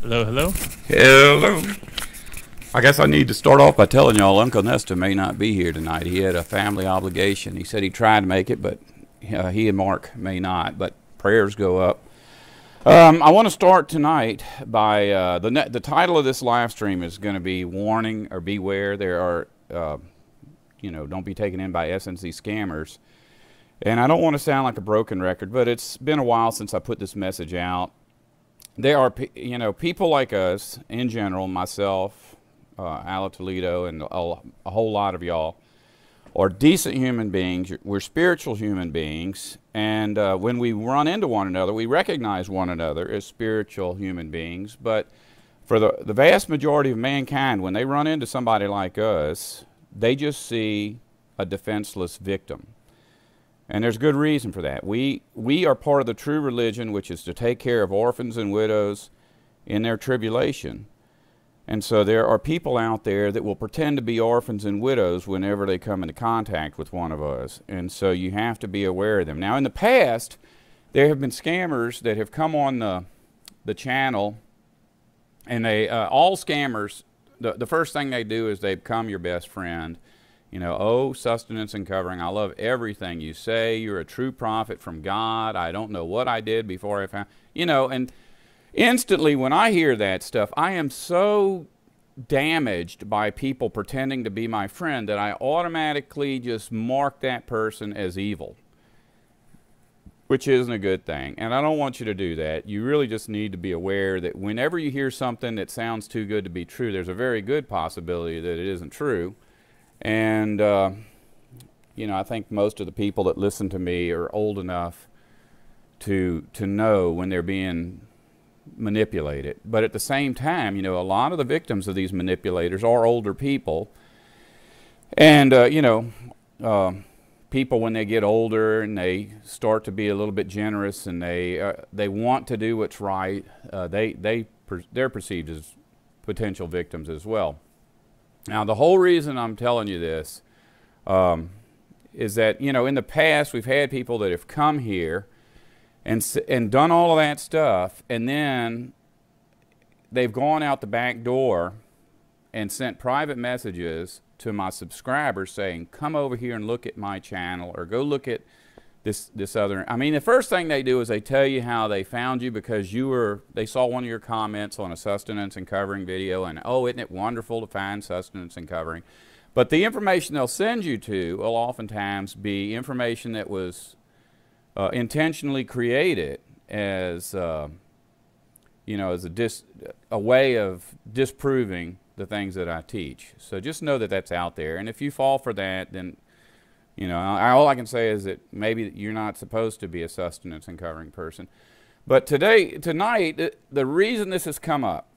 Hello, hello. Hello. I guess I need to start off by telling y'all Uncle Nesta may not be here tonight. He had a family obligation. He said he tried to make it, but he and Mark may not. But prayers go up. I want to start tonight by the title of this live stream is going to be Warning or Beware. There are, don't be taken in by SNC scammers. And I don't want to sound like a broken record, but it's been a while since I put this message out. There are, people like us in general, myself, Ala Toledo, and a whole lot of y'all are decent human beings. We're spiritual human beings, and when we run into one another, we recognize one another as spiritual human beings. But for the vast majority of mankind, when they run into somebody like us, they just see a defenseless victim. And there's good reason for that. We are part of the true religion, which is to take care of orphans and widows in their tribulation. And so there are people out there that will pretend to be orphans and widows whenever they come into contact with one of us. And so you have to be aware of them. Now, in the past, there have been scammers that have come on the channel, and they all scammers, the first thing they do is they become your best friend. Oh, sustenance and covering, I love everything you say. You're a true prophet from God. I don't know what I did before I found, and instantly when I hear that stuff, I am so damaged by people pretending to be my friend that I automatically just mark that person as evil, which isn't a good thing. And I don't want you to do that. You really just need to be aware that whenever you hear something that sounds too good to be true, there's a very good possibility that it isn't true. And, I think most of the people that listen to me are old enough to know when they're being manipulated. But at the same time, a lot of the victims of these manipulators are older people. And, people when they get older and they start to be a little bit generous and they want to do what's right, they're perceived as potential victims as well. Now, the whole reason I'm telling you this is that, in the past, we've had people that have come here and done all of that stuff, and then they've gone out the back door and sent private messages to my subscribers saying, come over here and look at my channel, or go look at this other. I mean, the first thing they do is they tell you how they found you because they saw one of your comments on a sustenance and covering video, and oh, isn't it wonderful to find sustenance and covering? But the information they'll send you to will oftentimes be information that was intentionally created as a way of disproving the things that I teach. So just know that that's out there, and if you fall for that, then all I can say is that maybe you're not supposed to be a sustenance and covering person. But tonight, the reason this has come up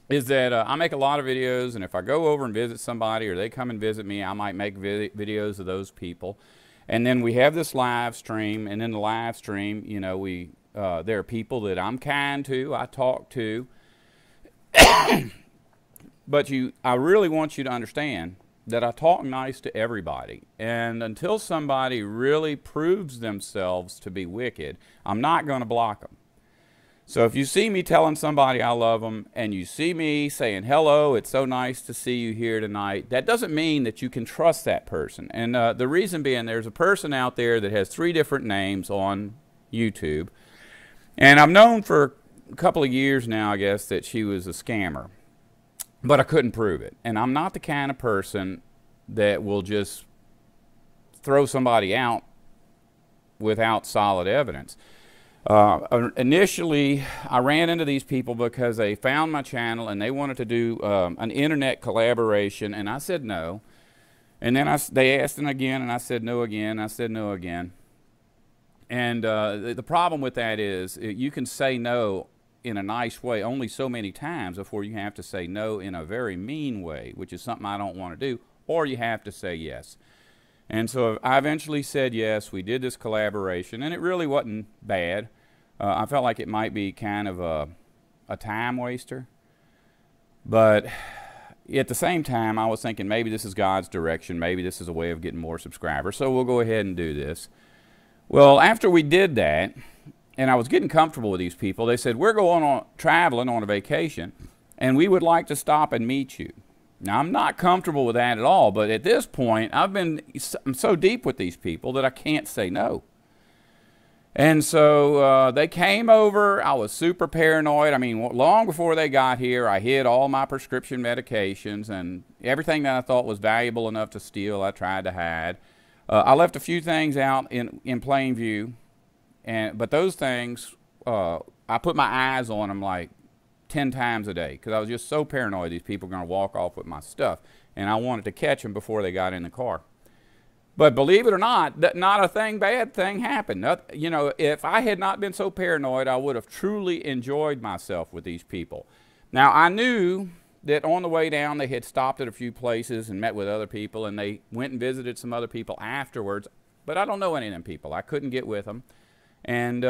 is that I make a lot of videos, and if I go over and visit somebody or they come and visit me, I might make videos of those people. And then we have this live stream, and in the live stream, there are people that I'm kind to, I talk to. But I really want you to understand that I talk nice to everybody, and until somebody really proves themselves to be wicked, I'm not going to block them. So if you see me telling somebody I love them, and you see me saying, hello, it's so nice to see you here tonight, that doesn't mean that you can trust that person. And the reason being, there's a person out there that has 3 different names on YouTube, and I've known for a couple of years now, I guess, that she was a scammer. But I couldn't prove it. And I'm not the kind of person that will just throw somebody out without solid evidence. Initially, I ran into these people because they found my channel and they wanted to do an internet collaboration, and I said no. And then they asked them again, and I said no again. I said no again. And the problem with that is you can say no in a nice way only so many times before you have to say no in a very mean way, which is something I don't want to do, or you have to say yes. And so I eventually said yes. We did this collaboration, and it really wasn't bad. I felt like it might be kind of a time waster, but at the same time I was thinking maybe this is God's direction, maybe this is a way of getting more subscribers, so we'll go ahead and do this. Well, after we did that, and I was getting comfortable with these people. They said, we're going on traveling on a vacation, and we would like to stop and meet you. Now, I'm not comfortable with that at all, but at this point, I'm so deep with these people that I can't say no. And so they came over. I was super paranoid. I mean, long before they got here, I hid all my prescription medications, and everything that I thought was valuable enough to steal, I tried to hide. I left a few things out in plain view, but those things, I put my eyes on them like 10 times a day because I was just so paranoid these people were going to walk off with my stuff, and I wanted to catch them before they got in the car. But believe it or not, not a bad thing happened. You know, if I had not been so paranoid, I would have truly enjoyed myself with these people. Now, I knew that on the way down, they had stopped at a few places and met with other people, and they went and visited some other people afterwards. But I don't know any of them people. I couldn't get with them. And,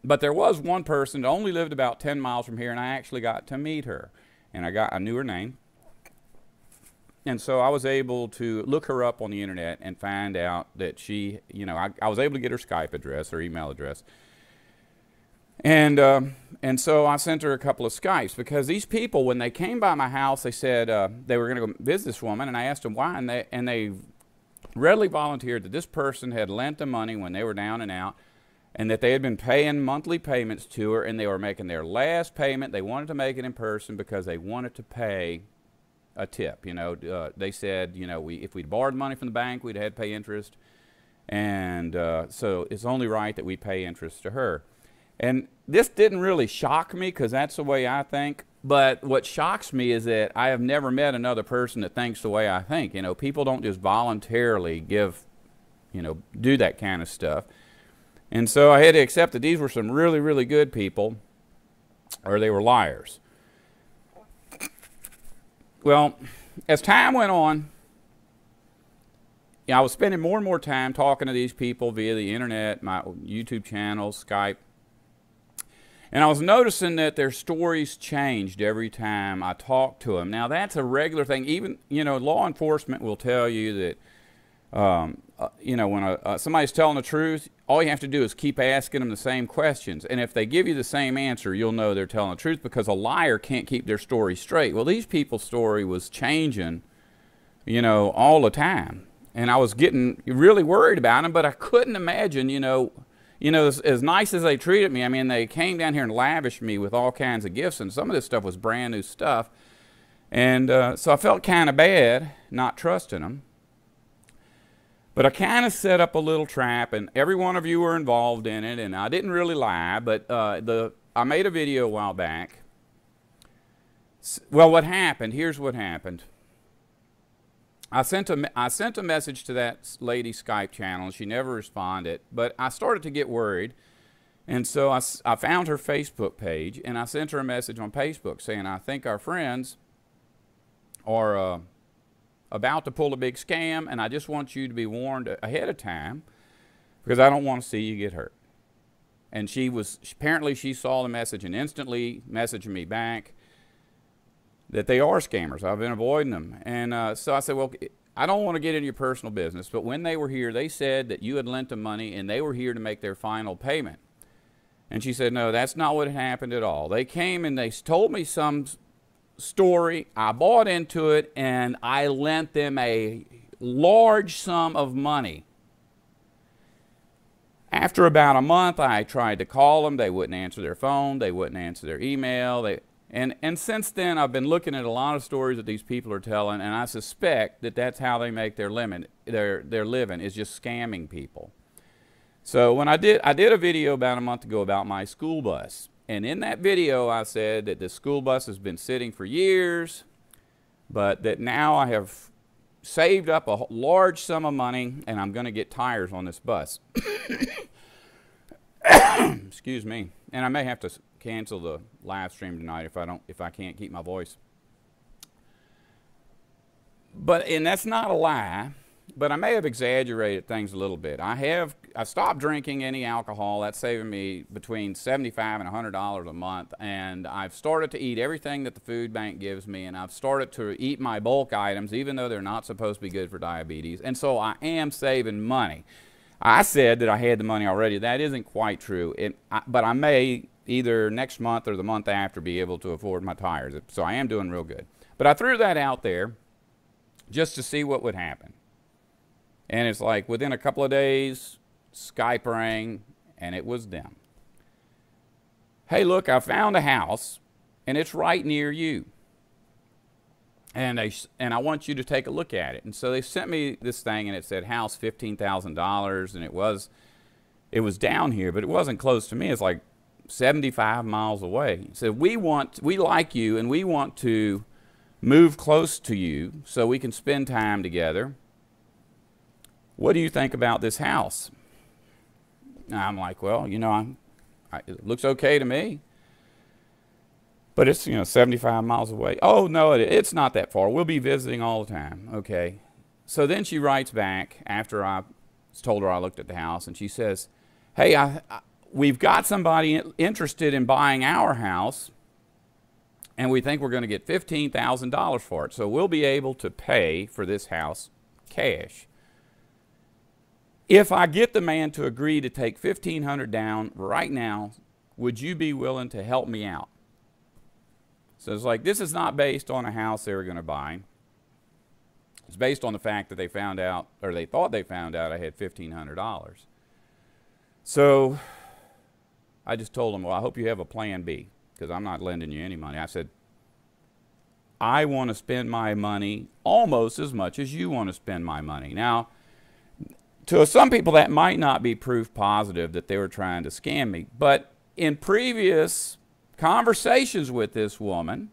but there was one person that only lived about 10 miles from here, and I actually got to meet her. And I knew her name. And so I was able to look her up on the internet and find out that she, you know, I was able to get her Skype address, her email address. And so I sent her a couple of Skypes because these people, when they came by my house, they said they were going to go visit this woman, and I asked them why, and they readily volunteered that this person had lent them money when they were down and out, and that they had been paying monthly payments to her, and they were making their last payment. They wanted to make it in person because they wanted to pay a tip. You know, they said, you know, if we'd borrowed money from the bank, we'd had to pay interest, and so it's only right that we pay interest to her. And this didn't really shock me because that's the way I think. But what shocks me is that I have never met another person that thinks the way I think. You know, people don't just voluntarily give, you know, do that kind of stuff. And so I had to accept that these were some really, really good people, or they were liars. Well, as time went on, I was spending more and more time talking to these people via the internet, my YouTube channel, Skype. And I was noticing that their stories changed every time I talked to them. Now, that's a regular thing. Even, you know, law enforcement will tell you that, you know, when somebody's telling the truth, all you have to do is keep asking them the same questions. And if they give you the same answer, you'll know they're telling the truth because a liar can't keep their story straight. Well, these people's story was changing, you know, all the time. And I was getting really worried about them, but I couldn't imagine, you know, as nice as they treated me, I mean, they came down here and lavished me with all kinds of gifts, and some of this stuff was brand new stuff. And so I felt kind of bad not trusting them. But I kind of set up a little trap, and every one of you were involved in it, and I didn't really lie, but I made a video a while back. Well, what happened, here's what happened. I sent a message to that lady's Skype channel, and she never responded, but I started to get worried, and so I found her Facebook page, and I sent her a message on Facebook saying, I think our friends are about to pull a big scam, and I just want you to be warned ahead of time because I don't want to see you get hurt. And apparently she saw the message and instantly messaged me back that they are scammers. I've been avoiding them. And so I said, well, I don't want to get into your personal business, but when they were here, they said that you had lent them money and they were here to make their final payment. And she said, no, that's not what happened at all. They came and they told me some story. I bought into it, and I lent them a large sum of money. After about a month, I tried to call them. They wouldn't answer their phone. They wouldn't answer their email. And since then, I've been looking at a lot of stories that these people are telling, and I suspect that that's how they make their living, is just scamming people. So when I did a video about a month ago about my school bus. And in that video, I said that the school bus has been sitting for years, but that now I have saved up a large sum of money, and I'm going to get tires on this bus. Excuse me. And I may have to cancel the live stream tonight if I can't keep my voice. And that's not a lie. But I may have exaggerated things a little bit. I stopped drinking any alcohol. That's saving me between $75 and $100 a month. And I've started to eat everything that the food bank gives me. And I've started to eat my bulk items, even though they're not supposed to be good for diabetes. And so I am saving money. I said that I had the money already. That isn't quite true. But I may either next month or the month after be able to afford my tires. So I am doing real good. But I threw that out there just to see what would happen. And it's like within a couple of days, Skype rang, and it was them. Hey, look, I found a house, and it's right near you. And I want you to take a look at it. And so they sent me this thing, and it said house $15,000, and it was down here, but it wasn't close to me. It's like 75 miles away. It said, we like you, and we want to move close to you so we can spend time together. What do you think about this house? And I'm like, well, you know, it looks okay to me. But it's, 75 miles away. Oh, no, it's not that far. We'll be visiting all the time. Okay. So then she writes back after I told her I looked at the house, and she says, hey, we've got somebody interested in buying our house, and we think we're going to get $15,000 for it. So we'll be able to pay for this house cash. If I get the man to agree to take $1,500 down right now, would you be willing to help me out? So it's like, this is not based on a house they were going to buy. It's based on the fact that they found out, or they thought they found out I had $1,500. So I just told them, well, I hope you have a plan B, because I'm not lending you any money. I said, I want to spend my money almost as much as you want to spend my money. Now, to some people, that might not be proof positive that they were trying to scam me. But in previous conversations with this woman,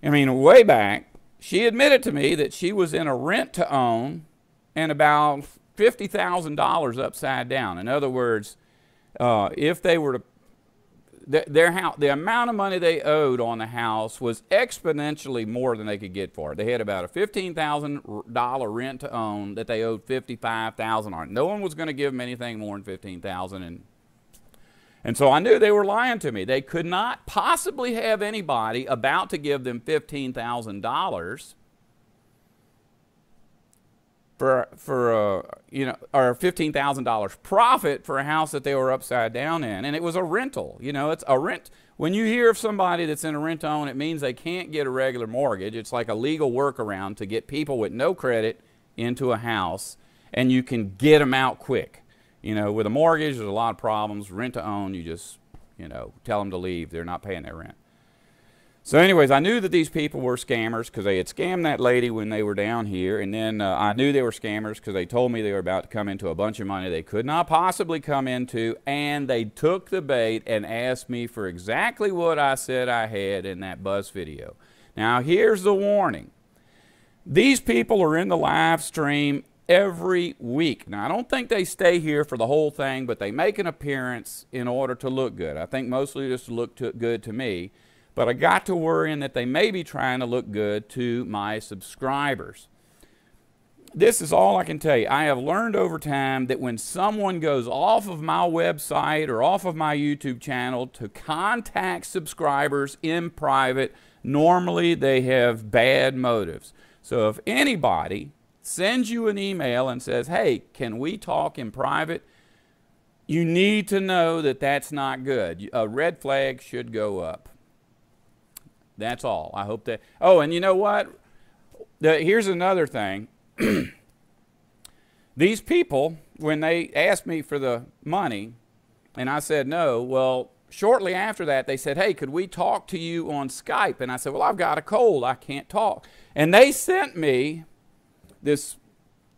way back, she admitted to me that she was in a rent-to-own and about $50,000 upside down. In other words, if they were to their house, the amount of money they owed on the house was exponentially more than they could get for it. They had about a $15,000 rent to own that they owed $55,000 on. No one was going to give them anything more than $15,000, and so I knew they were lying to me. They could not possibly have anybody about to give them $15,000 or $15,000 profit for a house that they were upside down in, and it was a rental. It's a rent. When you hear of somebody that's in a rent to own, it means they can't get a regular mortgage. It's like a legal workaround to get people with no credit into a house, and you can get them out quick. With a mortgage, there's a lot of problems. Rent to own, you just, tell them to leave. They're not paying their rent. So anyways, I knew that these people were scammers because they had scammed that lady when they were down here. And then I knew they were scammers because they told me they were about to come into a bunch of money they could not possibly come into. And they took the bait and asked me for exactly what I said I had in that buzz video. Now, here's the warning. These people are in the live stream every week. Now, I don't think they stay here for the whole thing, but they make an appearance in order to look good. I think mostly just to look good to me. But I got to worrying that they may be trying to look good to my subscribers. This is all I can tell you. I have learned over time that when someone goes off of my website or off of my YouTube channel to contact subscribers in private, normally they have bad motives. So if anybody sends you an email and says, hey, can we talk in private? You need to know that that's not good. A red flag should go up. That's all. I hope that. Oh, and you know what? Here's another thing. These people, when they asked me for the money, and I said no, well, shortly after that, they said, hey, could we talk to you on Skype? And I said, well, I've got a cold. I can't talk. And they sent me this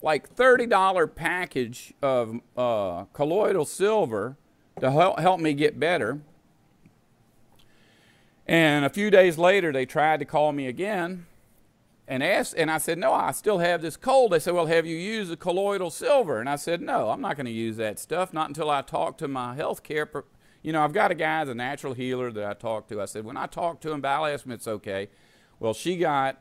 like $30 package of colloidal silver to help me get better. And a few days later, they tried to call me again and asked, and I said, no, I still have this cold. They said, well, have you used the colloidal silver? And I said, no, I'm not going to use that stuff, not until I talk to my health care. I've got a guy, the natural healer that I talked to. I said, when I talk to him, I'll ask him it's okay. Well, she got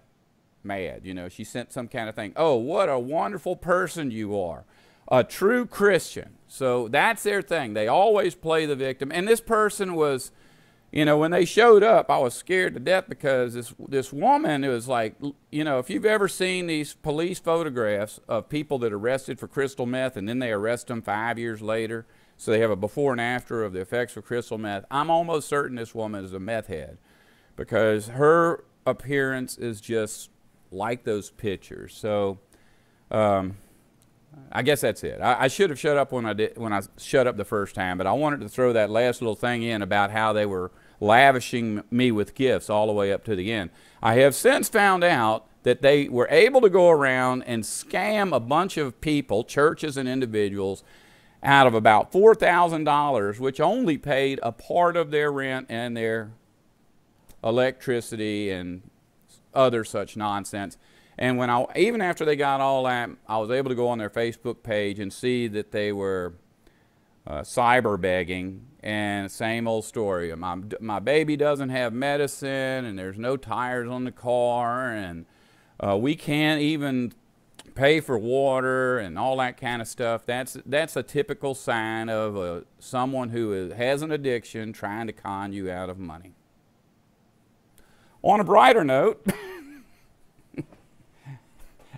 mad. She sent some kind of thing. Oh, what a wonderful person you are. A true Christian. So that's their thing. They always play the victim. And this person was, when they showed up, I was scared to death because this woman, it was like, if you've ever seen these police photographs of people that are arrested for crystal meth and then they arrest them 5 years later, so they have a before and after of the effects of crystal meth, I'm almost certain this woman is a meth head because her appearance is just like those pictures. So I guess that's it. I should have shut up when I shut up the first time, but I wanted to throw that last little thing in about how they were lavishing me with gifts all the way up to the end. I have since found out that they were able to go around and scam a bunch of people, churches and individuals, out of about $4,000, which only paid a part of their rent and their electricity and other such nonsense. And even after they got all that, I was able to go on their Facebook page and see that they were cyber begging, and same old story. My baby doesn't have medicine, and there's no tires on the car, and we can't even pay for water and all that kind of stuff. That's a typical sign of someone who has an addiction trying to con you out of money. On a brighter note,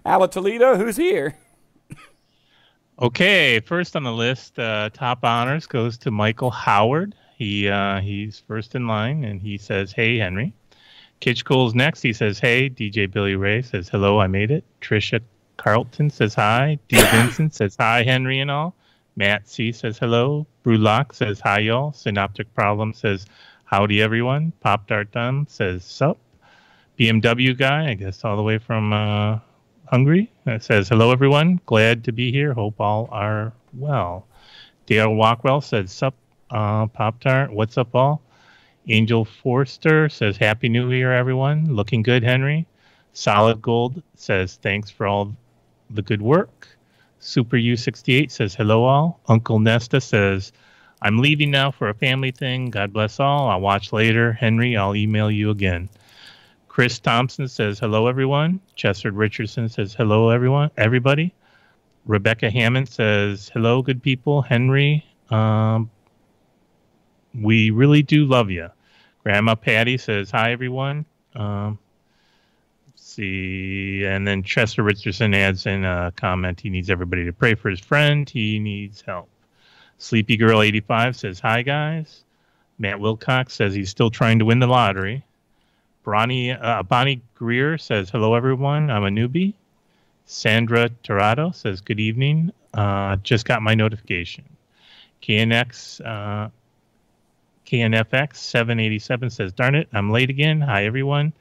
Ala Toledo, who's here? Okay, first on the list, top honors goes to Michael Howard. He's first in line, and he says, "Hey, Henry." Kitch Cole's next. He says, "Hey." DJ Billy Ray says, "Hello, I made it." Trisha Carlton says, "Hi." D. Vincent says, "Hi, Henry and all." Matt C. says, "Hello." Brulock says, "Hi, y'all." Synoptic Problem says, "Howdy, everyone." Pop Dart Dunn says, "Sup." BMW Guy, I guess all the way from Hungary, says, "Hello, everyone. Glad to be here. Hope all are well." Dale Walkwell says, "Sup, Pop-Tart. What's up, all?" Angel Forster says, "Happy New Year, everyone. Looking good, Henry." Solid Gold says, "Thanks for all the good work." Super U68 says, "Hello, all." Uncle Nesta says, "I'm leaving now for a family thing. God bless all. I'll watch later. Henry, I'll email you again." Chris Thompson says, "Hello, everyone." Chester Richardson says, "Hello, everyone, everybody." Rebecca Hammond says, "Hello, good people. Henry, we really do love you." Grandma Patty says, "Hi, everyone." Let's see. And then Chester Richardson adds in a comment. He needs everybody to pray for his friend. He needs help. Sleepy Girl 85 says, "Hi, guys." Matt Wilcox says he's still trying to win the lottery. Bonnie Greer says, "Hello, everyone. I'm a newbie." Sandra Torado says, "Good evening. Just got my notification." KNFX 787 says, "Darn it, I'm late again. Hi, everyone."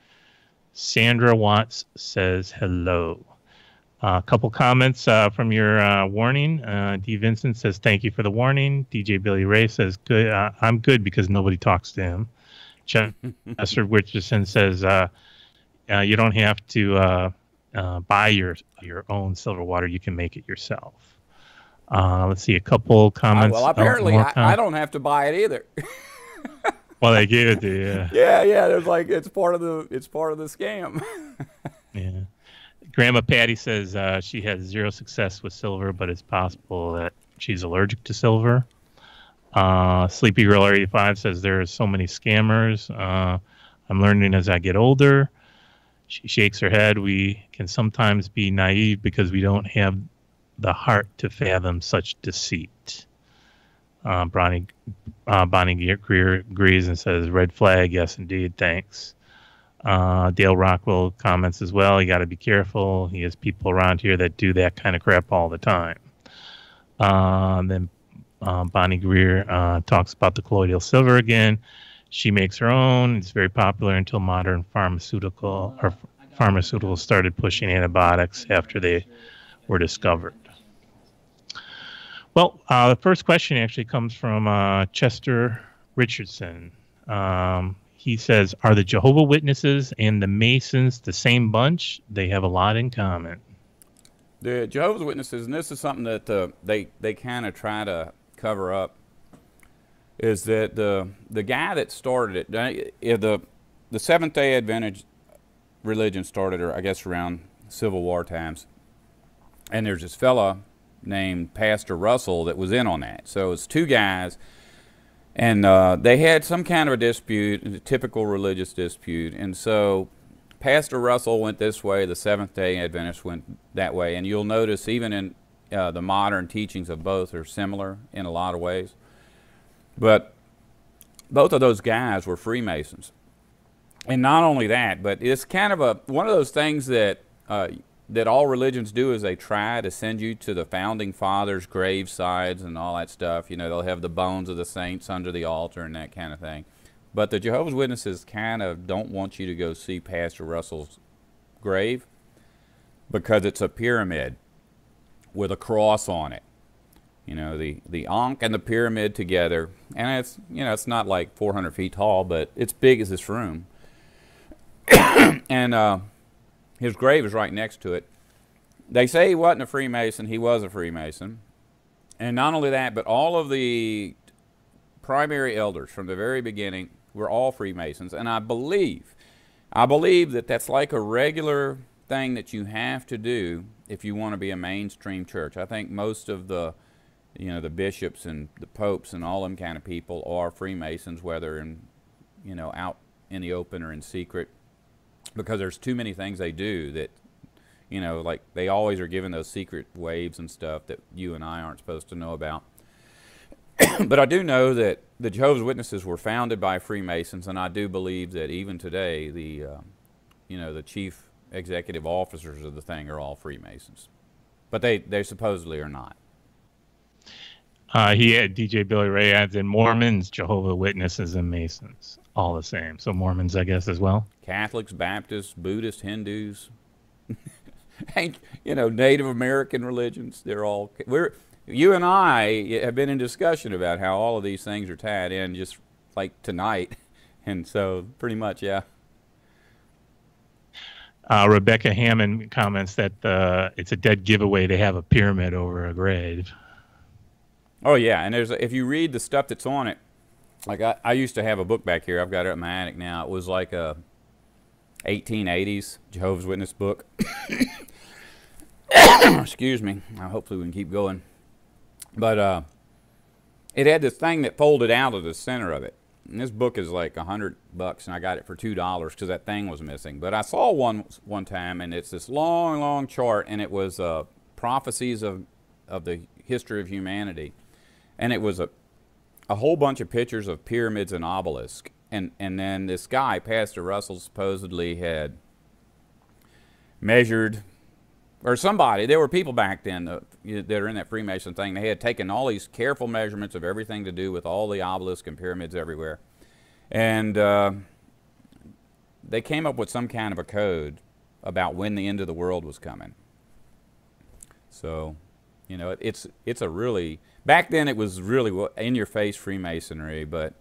Sandra Watts says, "Hello." A couple comments from your warning. D. Vincent says, "Thank you for the warning." DJ Billy Ray says, "Good. I'm good because nobody talks to him." Chester Richardson says, "You don't have to buy your own silver water. You can make it yourself." Let's see, a couple comments. Well, apparently I don't have to buy it either. Well, they gave it to you. Yeah. There's like it's part of the scam. Yeah. Grandma Patty says she has zero success with silver, but it's possible that she's allergic to silver. Sleepy Girl 85 says there are so many scammers. I'm learning as I get older. She shakes her head. We can sometimes be naive because we don't have the heart to fathom such deceit. Bonnie Greer agrees and says, "Red flag, yes, indeed, thanks." Dale Rockwell comments as well. You got to be careful. He has people around here that do that kind of crap all the time. Then Bonnie Greer talks about the colloidal silver again. She makes her own. It's very popular until modern pharmaceuticals started pushing antibiotics after they were discovered. Well, the first question actually comes from Chester Richardson. He says, "Are the Jehovah's Witnesses and the Masons the same bunch? They have a lot in common." The Jehovah's Witnesses, and this is something that they kind of try to cover up, is that the guy that started it, the Seventh-day Adventist religion started, I guess, around Civil War times, and there's this fella named Pastor Russell that was in on that. So it's two guys, And they had some kind of a dispute, a typical religious dispute. And so Pastor Russell went this way, the Seventh-day Adventists went that way. And you'll notice even in the modern teachings of both are similar in a lot of ways. But both of those guys were Freemasons. And not only that, but it's kind of one of those things that that all religions do is they try to send you to the founding fathers' gravesides and all that stuff. You know, they'll have the bones of the saints under the altar and that kind of thing. But the Jehovah's Witnesses kind of don't want you to go see Pastor Russell's grave because it's a pyramid with a cross on it. You know, the Ankh and the pyramid together. And it's, you know, it's not like 400 feet tall, but it's big as this room. And his grave is right next to it. They say he wasn't a Freemason. He was a Freemason. And not only that, but all of the primary elders from the very beginning were all Freemasons. And I believe that that's like a regular thing that you have to do if you want to be a mainstream church. I think most of the, you know, the bishops and the popes and all them kind of people are Freemasons, whether in, you know, out in the open or in secret. Because there's too many things they do that, you know, like they always are given those secret waves and stuff that you and I aren't supposed to know about. But I do know that the Jehovah's Witnesses were founded by Freemasons, and I do believe that even today the, you know, the chief executive officers of the thing are all Freemasons. But they supposedly are not. DJ Billy Ray adds in Mormons, Jehovah's Witnesses, and Masons, all the same. So Mormons, I guess, as well. Catholics, Baptists, Buddhists, Hindus, you know, Native American religions. They're all. You and I have been in discussion about how all of these things are tied in, just like tonight, and so pretty much, yeah. Rebecca Hammond comments that it's a dead giveaway to have a pyramid over a grave. Oh yeah, and if you read the stuff that's on it, like I used to have a book back here. I've got it in my attic now. It was like a 1880s Jehovah's Witness book. Excuse me. Hopefully we can keep going. But it had this thing that folded out of the center of it. And this book is like $100, and I got it for $2 because that thing was missing. But I saw one time, and it's this long, long chart, and it was prophecies of the history of humanity. And it was a whole bunch of pictures of pyramids and obelisks. And then this guy, Pastor Russell, supposedly had measured, or somebody, there were people back then that are in that Freemason thing. They had taken all these careful measurements of everything to do with all the obelisks and pyramids everywhere. And they came up with some kind of a code about when the end of the world was coming. So, you know, it's a really, back then it was really in-your-face Freemasonry, but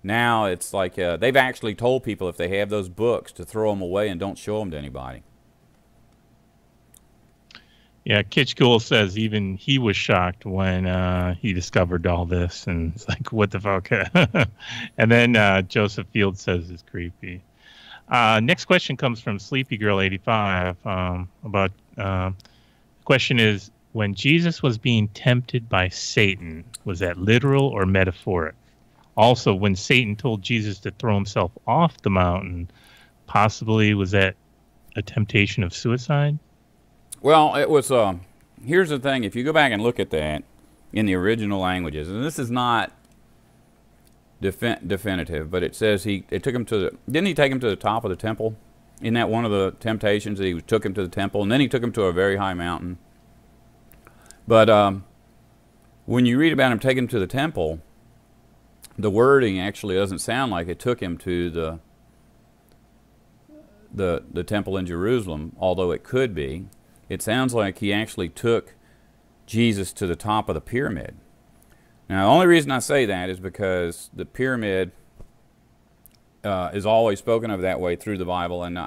now it's like they've actually told people if they have those books to throw them away and don't show them to anybody. Yeah, Kitchcool says even he was shocked when he discovered all this, and it's like, what the fuck? And then Joseph Field says it's creepy. Next question comes from Sleepy Girl 85 about the question is, when Jesus was being tempted by Satan, was that literal or metaphoric? Also, when Satan told Jesus to throw himself off the mountain, possibly was that a temptation of suicide? Well, it was, here's the thing, if you go back and look at that in the original languages, and this is not definitive, but it says didn't he take him to the top of the temple? Isn't that one of the temptations, that he took him to the temple, and then he took him to a very high mountain? But when you read about him taking him to the temple, the wording actually doesn't sound like it took him to the temple in Jerusalem, although it could be. It sounds like he actually took Jesus to the top of the pyramid. Now, the only reason I say that is because the pyramid is always spoken of that way through the Bible, and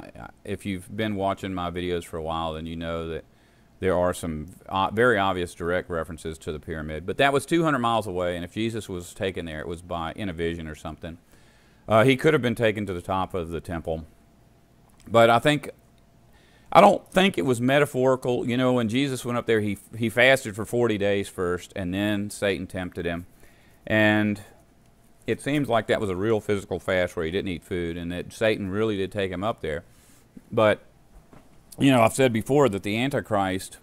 if you've been watching my videos for a while, then you know that there are some very obvious direct references to the pyramid. But that was 200 miles away, and if Jesus was taken there, it was in a vision or something. He could have been taken to the top of the temple. But I don't think it was metaphorical. You know, when Jesus went up there, he fasted for 40 days first, and then Satan tempted him. And it seems like that was a real physical fast where he didn't eat food, and that Satan really did take him up there. But, you know, I've said before that the Antichrist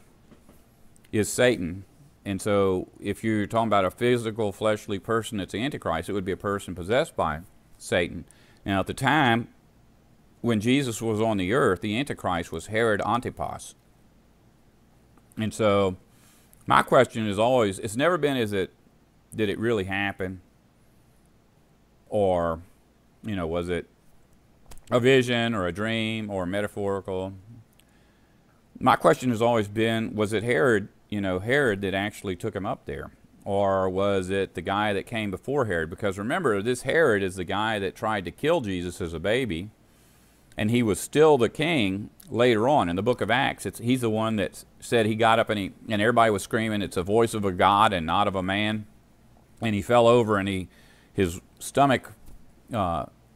is Satan. And so if you're talking about a physical, fleshly person that's the Antichrist, it would be a person possessed by Satan. Now, at the time when Jesus was on the earth, the Antichrist was Herod Antipas. And so my question is always, it's never been, did it really happen? Or, you know, was it a vision or a dream or metaphorical? My question has always been, was it Herod, you know, Herod that actually took him up there? Or was it the guy that came before Herod? Because remember, this Herod is the guy that tried to kill Jesus as a baby, and he was still the king later on. In the book of Acts, he's the one that said he got up and everybody was screaming, it's a voice of a God and not of a man. And he fell over and his stomach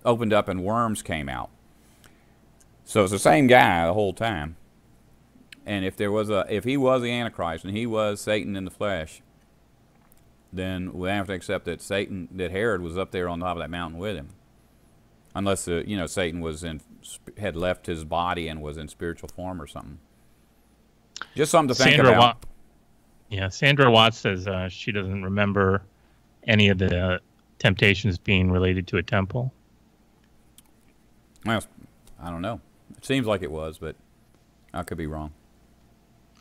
opened up and worms came out. So it's the same guy the whole time. And if he was the Antichrist and he was Satan in the flesh, then we have to accept that that Herod was up there on top of that mountain with him, unless you know, Satan had left his body and was in spiritual form or something. Just something to think about. Sandra Watts says she doesn't remember any of the temptations being related to a temple. Well, I don't know. It seems like it was, but I could be wrong.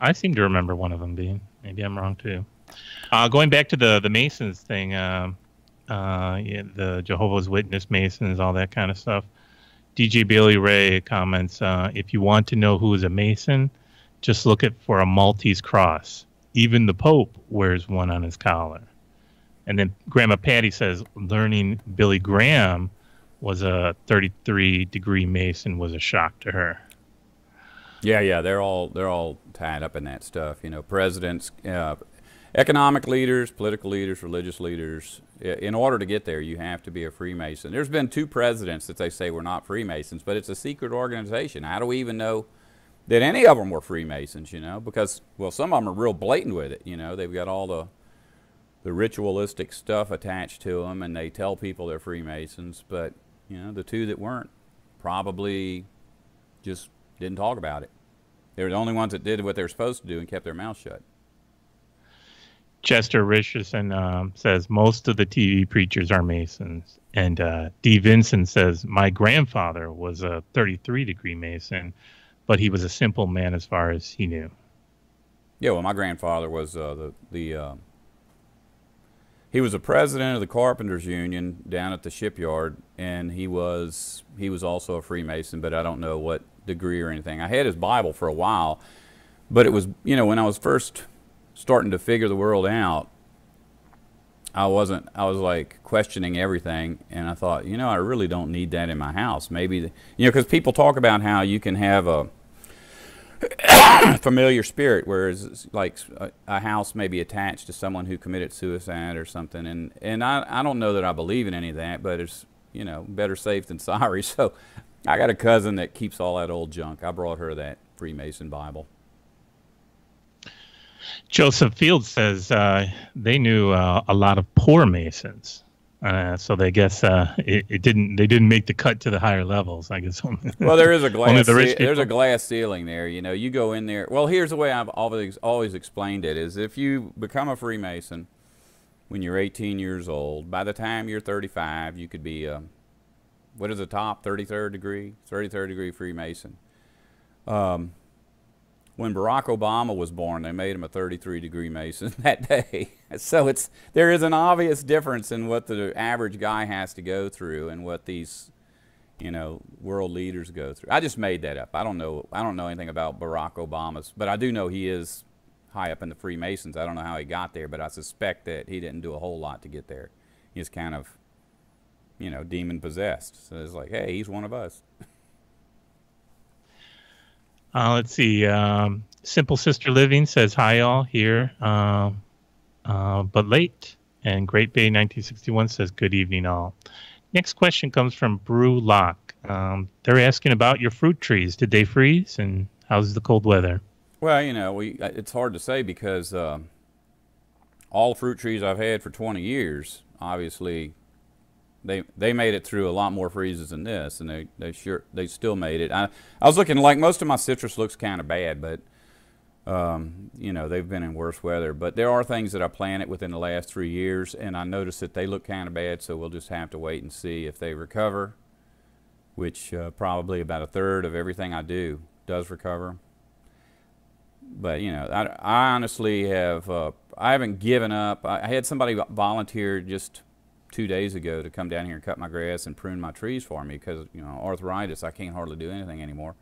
I seem to remember one of them being. Maybe I'm wrong too. Going back to the Masons thing, the Jehovah's Witness Masons, all that kind of stuff. DJ Billy Ray comments, if you want to know who is a Mason, just look for a Maltese cross. Even the Pope wears one on his collar. And then Grandma Patty says learning Billy Graham was a 33-degree Mason was a shock to her. Yeah, they're all tied up in that stuff. You know, presidents, economic leaders, political leaders, religious leaders. In order to get there, you have to be a Freemason. There's been 2 presidents that they say were not Freemasons, but it's a secret organization. How do we even know that any of them were Freemasons? You know, because, well, some of them are real blatant with it. You know, they've got all the ritualistic stuff attached to them, and they tell people they're Freemasons. But, you know, the 2 that weren't probably just didn't talk about it. They were the only ones that did what they were supposed to do and kept their mouth shut. Chester Richardson says most of the TV preachers are Masons. And D. Vincent says, my grandfather was a 33-degree Mason, but he was a simple man as far as he knew. Yeah, well, my grandfather was he was the president of the Carpenters Union down at the shipyard, and he was also a Freemason, but I don't know what degree or anything. I had his Bible for a while, but it was, you know, when I was first starting to figure the world out, I was like questioning everything, and I thought, you know, I really don't need that in my house. Maybe, you know, because people talk about how you can have a familiar spirit, whereas like a house may be attached to someone who committed suicide or something, and I don't know that I believe in any of that, but it's, you know, better safe than sorry. So I got a cousin that keeps all that old junk. I brought her that Freemason Bible. Joseph Fields says they knew a lot of poor Masons, so they guess they didn't make the cut to the higher levels. I guess. Well, there is a glass. There's a glass ceiling there. You know, you go in there. Well, here's the way I've always explained it: is if you become a Freemason when you're 18 years old, by the time you're 35, you could be what is the top 33rd degree Freemason. When Barack Obama was born, they made him a 33-degree Mason that day. So there is an obvious difference in what the average guy has to go through and what these, you know, world leaders go through. I just made that up. I don't know anything about Barack Obama's, but I do know he is high up in the Freemasons. I don't know how he got there, but I suspect that he didn't do a whole lot to get there. He's kind of, you know, demon possessed. So it's like, hey, he's one of us. Let's see. Simple Sister Living says, hi, all here, but late. And Great Bay 1961 says, good evening, all. Next question comes from Brew Lock. They're asking about your fruit trees. Did they freeze? And how's the cold weather? Well, you know, it's hard to say because all the fruit trees I've had for 20 years, obviously, they made it through a lot more freezes than this, and they still made it. I was looking, like, most of my citrus looks kind of bad, but you know, they've been in worse weather. But there are things that I planted within the last 3 years, and I noticed that they look kind of bad, so we'll just have to wait and see if they recover, which probably about a third of everything I do does recover. But, you know, I honestly have, I haven't given up. I had somebody volunteer just 2 days ago to come down here and cut my grass and prune my trees for me because, you know, arthritis, I can't hardly do anything anymore.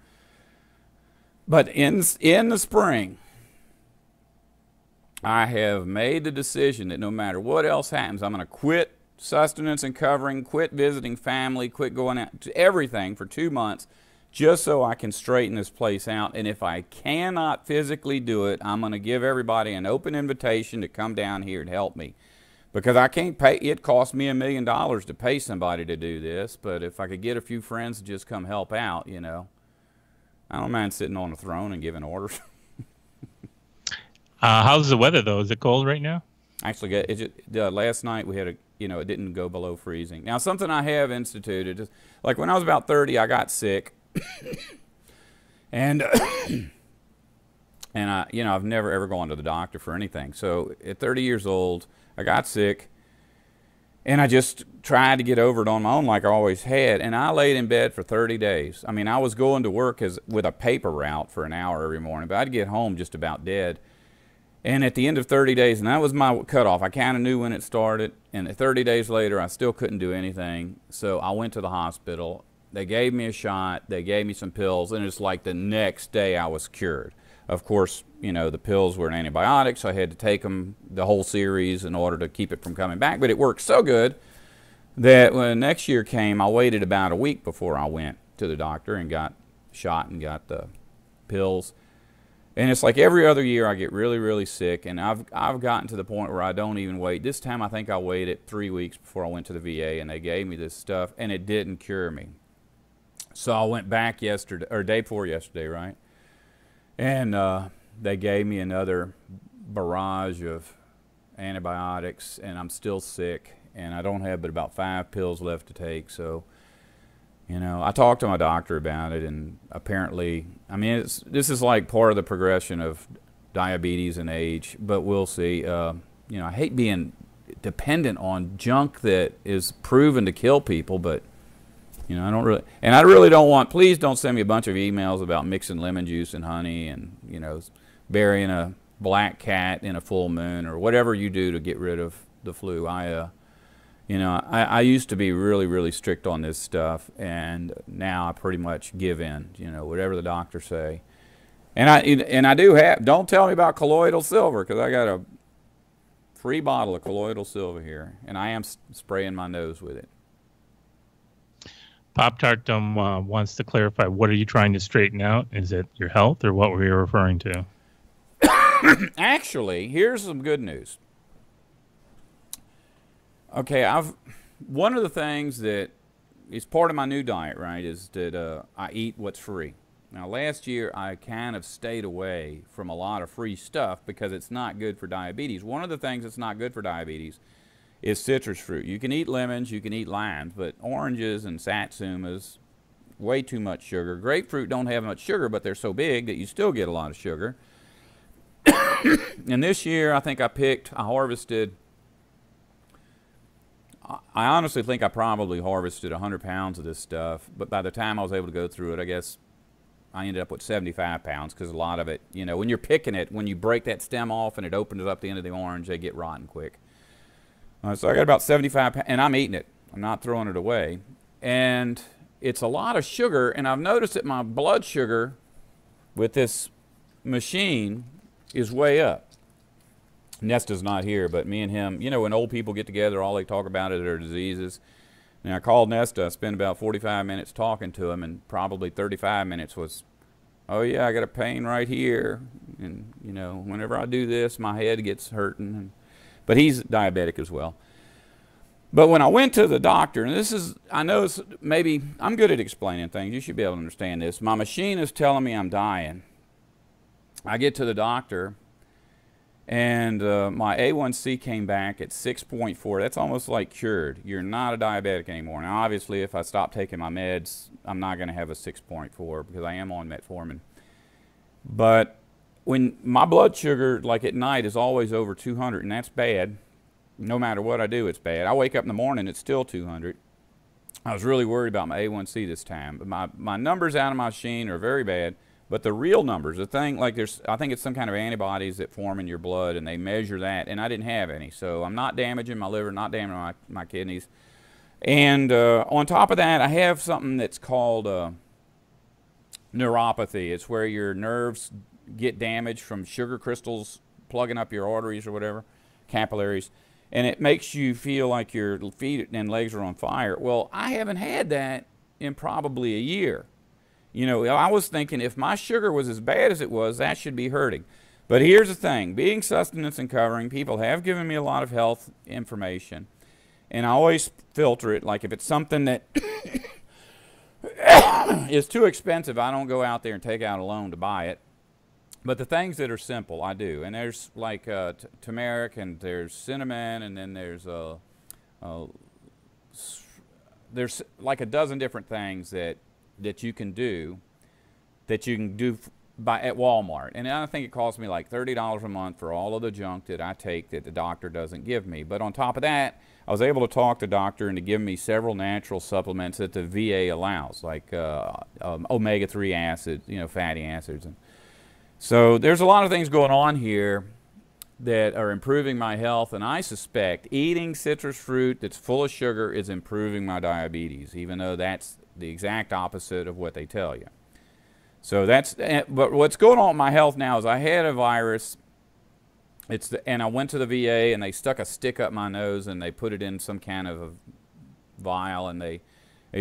But in the spring, I have made the decision that no matter what else happens, I'm going to quit sustenance and covering, quit visiting family, quit going out to everything for 2 months, just so I can straighten this place out. And if I cannot physically do it, I'm going to give everybody an open invitation to come down here and help me. Because I can't pay, it cost me $1 million to pay somebody to do this, but if I could get a few friends to just come help out, you know, I don't mind sitting on a throne and giving orders. How's the weather, though? Is it cold right now? Actually, last night we had you know, it didn't go below freezing. Now, something I have instituted is, like when I was about 30, I got sick. And, and you know, I've never ever gone to the doctor for anything. So at 30 years old, I got sick. And I just tried to get over it on my own like I always had. And I laid in bed for 30 days. I mean, I was going to work with a paper route for an hour every morning, but I'd get home just about dead. And at the end of 30 days, and that was my cutoff, I kind of knew when it started. And 30 days later, I still couldn't do anything. So I went to the hospital. They gave me a shot. They gave me some pills. And it's like the next day I was cured. Of course, you know, the pills were an antibiotic, so I had to take them, the whole series, in order to keep it from coming back. But it worked so good that when next year came, I waited about a week before I went to the doctor and got shot and got the pills. And it's like every other year I get really, really sick, and I've gotten to the point where I don't even wait. This time I think I waited 3 weeks before I went to the VA, and they gave me this stuff, and it didn't cure me. So I went back yesterday, or day before yesterday, right? And they gave me another barrage of antibiotics, and I'm still sick, and I don't have but about 5 pills left to take. So, you know, I talked to my doctor about it, and apparently, I mean, this is like part of the progression of diabetes and age, but we'll see. You know, I hate being dependent on junk that is proven to kill people, but you know, I really don't want, please don't send me a bunch of emails about mixing lemon juice and honey and, you know, burying a black cat in a full moon or whatever you do to get rid of the flu. You know, I used to be really, really strict on this stuff, and now I pretty much give in, you know, whatever the doctors say. And I do have, don't tell me about colloidal silver, because I got a free bottle of colloidal silver here, and I am spraying my nose with it. Pop Tartum wants to clarify, what are you trying to straighten out? Is it your health, or what were you referring to? Actually, here's some good news. Okay, one of the things that is part of my new diet, right, is that I eat what's free. Now, last year, I kind of stayed away from a lot of free stuff because it's not good for diabetes. One of the things that's not good for diabetes is citrus fruit. You can eat lemons, you can eat limes, but oranges and satsumas, way too much sugar. Grapefruit don't have much sugar, but they're so big that you still get a lot of sugar. And this year, I think I harvested, I honestly think I probably harvested 100 pounds of this stuff, but by the time I was able to go through it, I guess I ended up with 75 pounds because a lot of it, you know, when you're picking it, when you break that stem off and it opens up the end of the orange, they get rotten quick. So I got about 75 pounds, and I'm eating it. I'm not throwing it away. And it's a lot of sugar, and I've noticed that my blood sugar with this machine is way up. Nesta's not here, but me and him, you know, when old people get together, all they talk about are their diseases. And I called Nesta. I spent about 45 minutes talking to him, and probably 35 minutes was, oh, yeah, I got a pain right here. And, you know, whenever I do this, my head gets hurting. But he's diabetic as well. But when I went to the doctor, and this is, I know it's maybe, I'm good at explaining things. You should be able to understand this. My machine is telling me I'm dying. I get to the doctor, And my A1C came back at 6.4. That's almost like cured. You're not a diabetic anymore. Now, obviously, if I stop taking my meds, I'm not going to have a 6.4 because I am on metformin. But when my blood sugar, like at night, is always over 200, and that's bad. No matter what I do, it's bad. I wake up in the morning, it's still 200. I was really worried about my A1C this time. But my numbers out of my machine are very bad. But the real numbers, the thing, like I think it's some kind of antibodies that form in your blood, and they measure that, and I didn't have any. So I'm not damaging my liver, not damaging my kidneys. And on top of that, I have something that's called neuropathy. It's where your nerves get damaged from sugar crystals plugging up your arteries or whatever, capillaries, and it makes you feel like your feet and legs are on fire. Well, I haven't had that in probably a year. You know, I was thinking if my sugar was as bad as it was, that should be hurting. But here's the thing. Being sustenance and covering, people have given me a lot of health information. And I always filter it. Like if it's something that is too expensive, I don't go out there and take out a loan to buy it. But the things that are simple, I do. And there's like turmeric, and there's cinnamon, and then there's like a dozen different things that you can do at Walmart. And I think it costs me like $30 a month for all of the junk that I take that the doctor doesn't give me. But on top of that, I was able to talk to the doctor and to give me several natural supplements that the VA allows, like omega-3 acids, you know, fatty acids. And so there's a lot of things going on here that are improving my health, and I suspect eating citrus fruit that's full of sugar is improving my diabetes, even though that's the exact opposite of what they tell you. So but what's going on with my health now is I had a virus, and I went to the VA, and they stuck a stick up my nose, and they put it in some kind of a vial, and they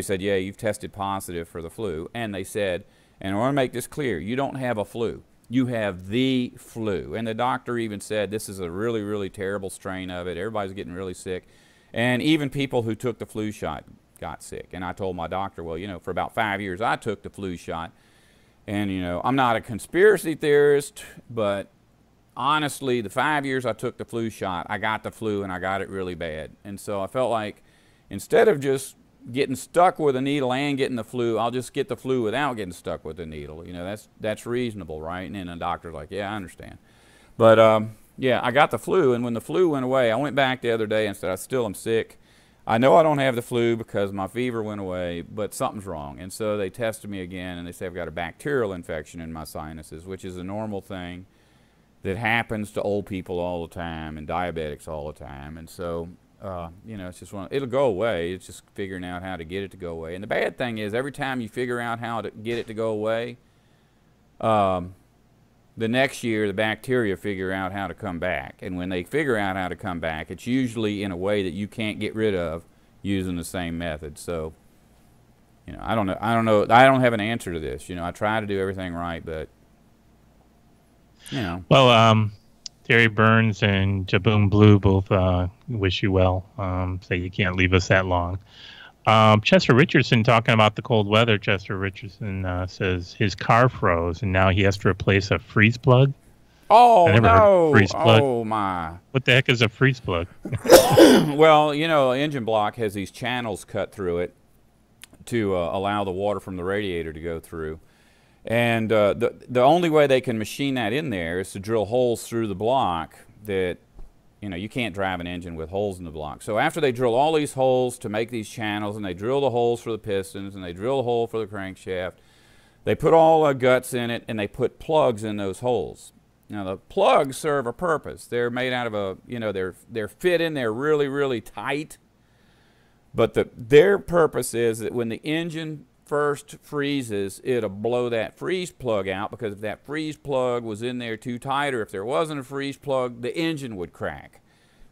said, yeah, you've tested positive for the flu. And they said, and I want to make this clear, you don't have a flu. You have the flu. And the doctor even said this is a really, really terrible strain of it. Everybody's getting really sick. And even people who took the flu shot got sick. And I told my doctor, well, you know, for about 5 years I took the flu shot. And, you know, I'm not a conspiracy theorist, but honestly, the 5 years I took the flu shot, I got the flu, and I got it really bad. And so I felt like instead of just getting stuck with a needle and getting the flu, I'll just get the flu without getting stuck with the needle. You know, that's reasonable, right? And then the doctor's like, yeah, I understand. But, yeah, I got the flu, and when the flu went away, I went back the other day and said, I still am sick. I know I don't have the flu because my fever went away, but something's wrong. And so they tested me again, and they say I've got a bacterial infection in my sinuses, which is a normal thing that happens to old people all the time and diabetics all the time. And so, you know, it's just it'll go away. It's just figuring out how to get it to go away. And the bad thing is every time you figure out how to get it to go away, the next year the bacteria figure out how to come back. And when they figure out how to come back, it's usually in a way that you can't get rid of using the same method. So, you know, I don't know. I don't have an answer to this. You know, I try to do everything right, but, you know. Well, Terry Burns and Jaboom Blue both wish you well. Say you can't leave us that long. Chester Richardson, talking about the cold weather, Chester Richardson says his car froze, and now he has to replace a freeze plug. Oh, I never heard of freeze plug. Oh, my. What the heck is a freeze plug? Well, you know, engine block has these channels cut through it to allow the water from the radiator to go through. And the only way they can machine that in there is to drill holes through the block that, you know, you can't drive an engine with holes in the block. So after they drill all these holes to make these channels, and they drill the holes for the pistons, and they drill a hole for the crankshaft, they put all the guts in it, and they put plugs in those holes. Now, the plugs serve a purpose. They're made out of a, you know, they're fit in there really, really tight. But their purpose is that when the engine first freezes, it'll blow that freeze plug out, because if that freeze plug was in there too tight, or if there wasn't a freeze plug, the engine would crack.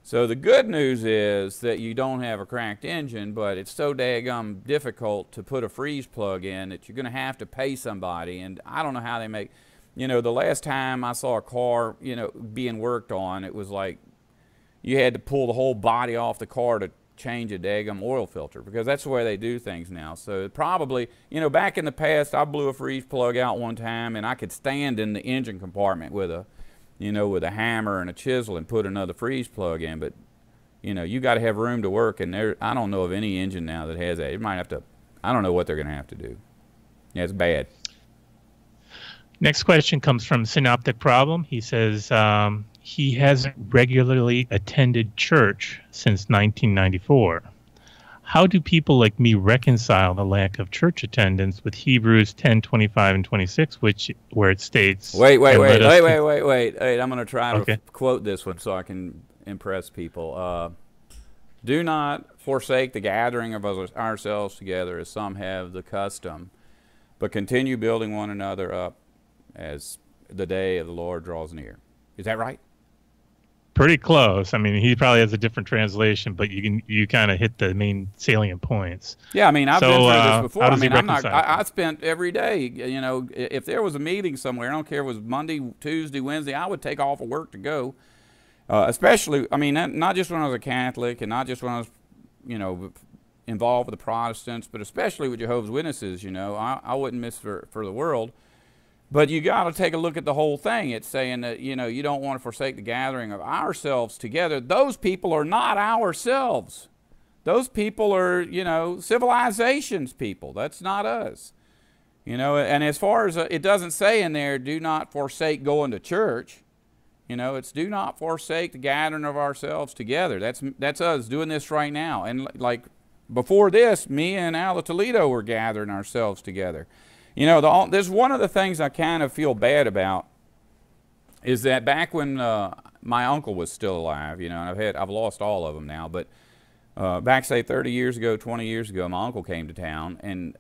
So the good news is that you don't have a cracked engine, but it's so daggum difficult to put a freeze plug in that you're going to have to pay somebody. And I don't know how they make, you know, the last time I saw a car, you know, being worked on, it was like you had to pull the whole body off the car to change a daggum oil filter, because that's the way they do things now. So probably, you know, back in the past, I blew a freeze plug out one time, and I could stand in the engine compartment with a with a hammer and a chisel and put another freeze plug in. But, you got to have room to work, and I don't know of any engine now that has that. It might have to, I don't know what they're going to have to do. Yeah, it's bad. Next question comes from Synoptic Problem. He says he hasn't regularly attended church since 1994. How do people like me reconcile the lack of church attendance with Hebrews 10, 25, and 26, where it states... Wait. I'm going to try to quote this one so I can impress people. Do not forsake the gathering of ourselves together as some have the custom, but continue building one another up as the day of the Lord draws near. Is that right? Pretty close. I mean, he probably has a different translation, but you kind of hit the main salient points. Yeah, I mean, I've been through this before. I mean, I spent every day, if there was a meeting somewhere, I don't care if it was Monday, Tuesday, Wednesday, I would take off of work to go. Especially, I mean, not just when I was a Catholic and not just when I was, involved with the Protestants, but especially with Jehovah's Witnesses, I wouldn't miss for the world. But you got to take a look at the whole thing. It's saying that, you don't want to forsake the gathering of ourselves together. Those people are not ourselves. Those people are, civilization's people. That's not us. And as far as, it doesn't say in there, do not forsake going to church. It's do not forsake the gathering of ourselves together. That's us doing this right now. And like before this, me and Al Toledo were gathering ourselves together. There's one of the things I kind of feel bad about is that back when my uncle was still alive, and I've lost all of them now, but back say 30 years ago, 20 years ago, my uncle came to town, and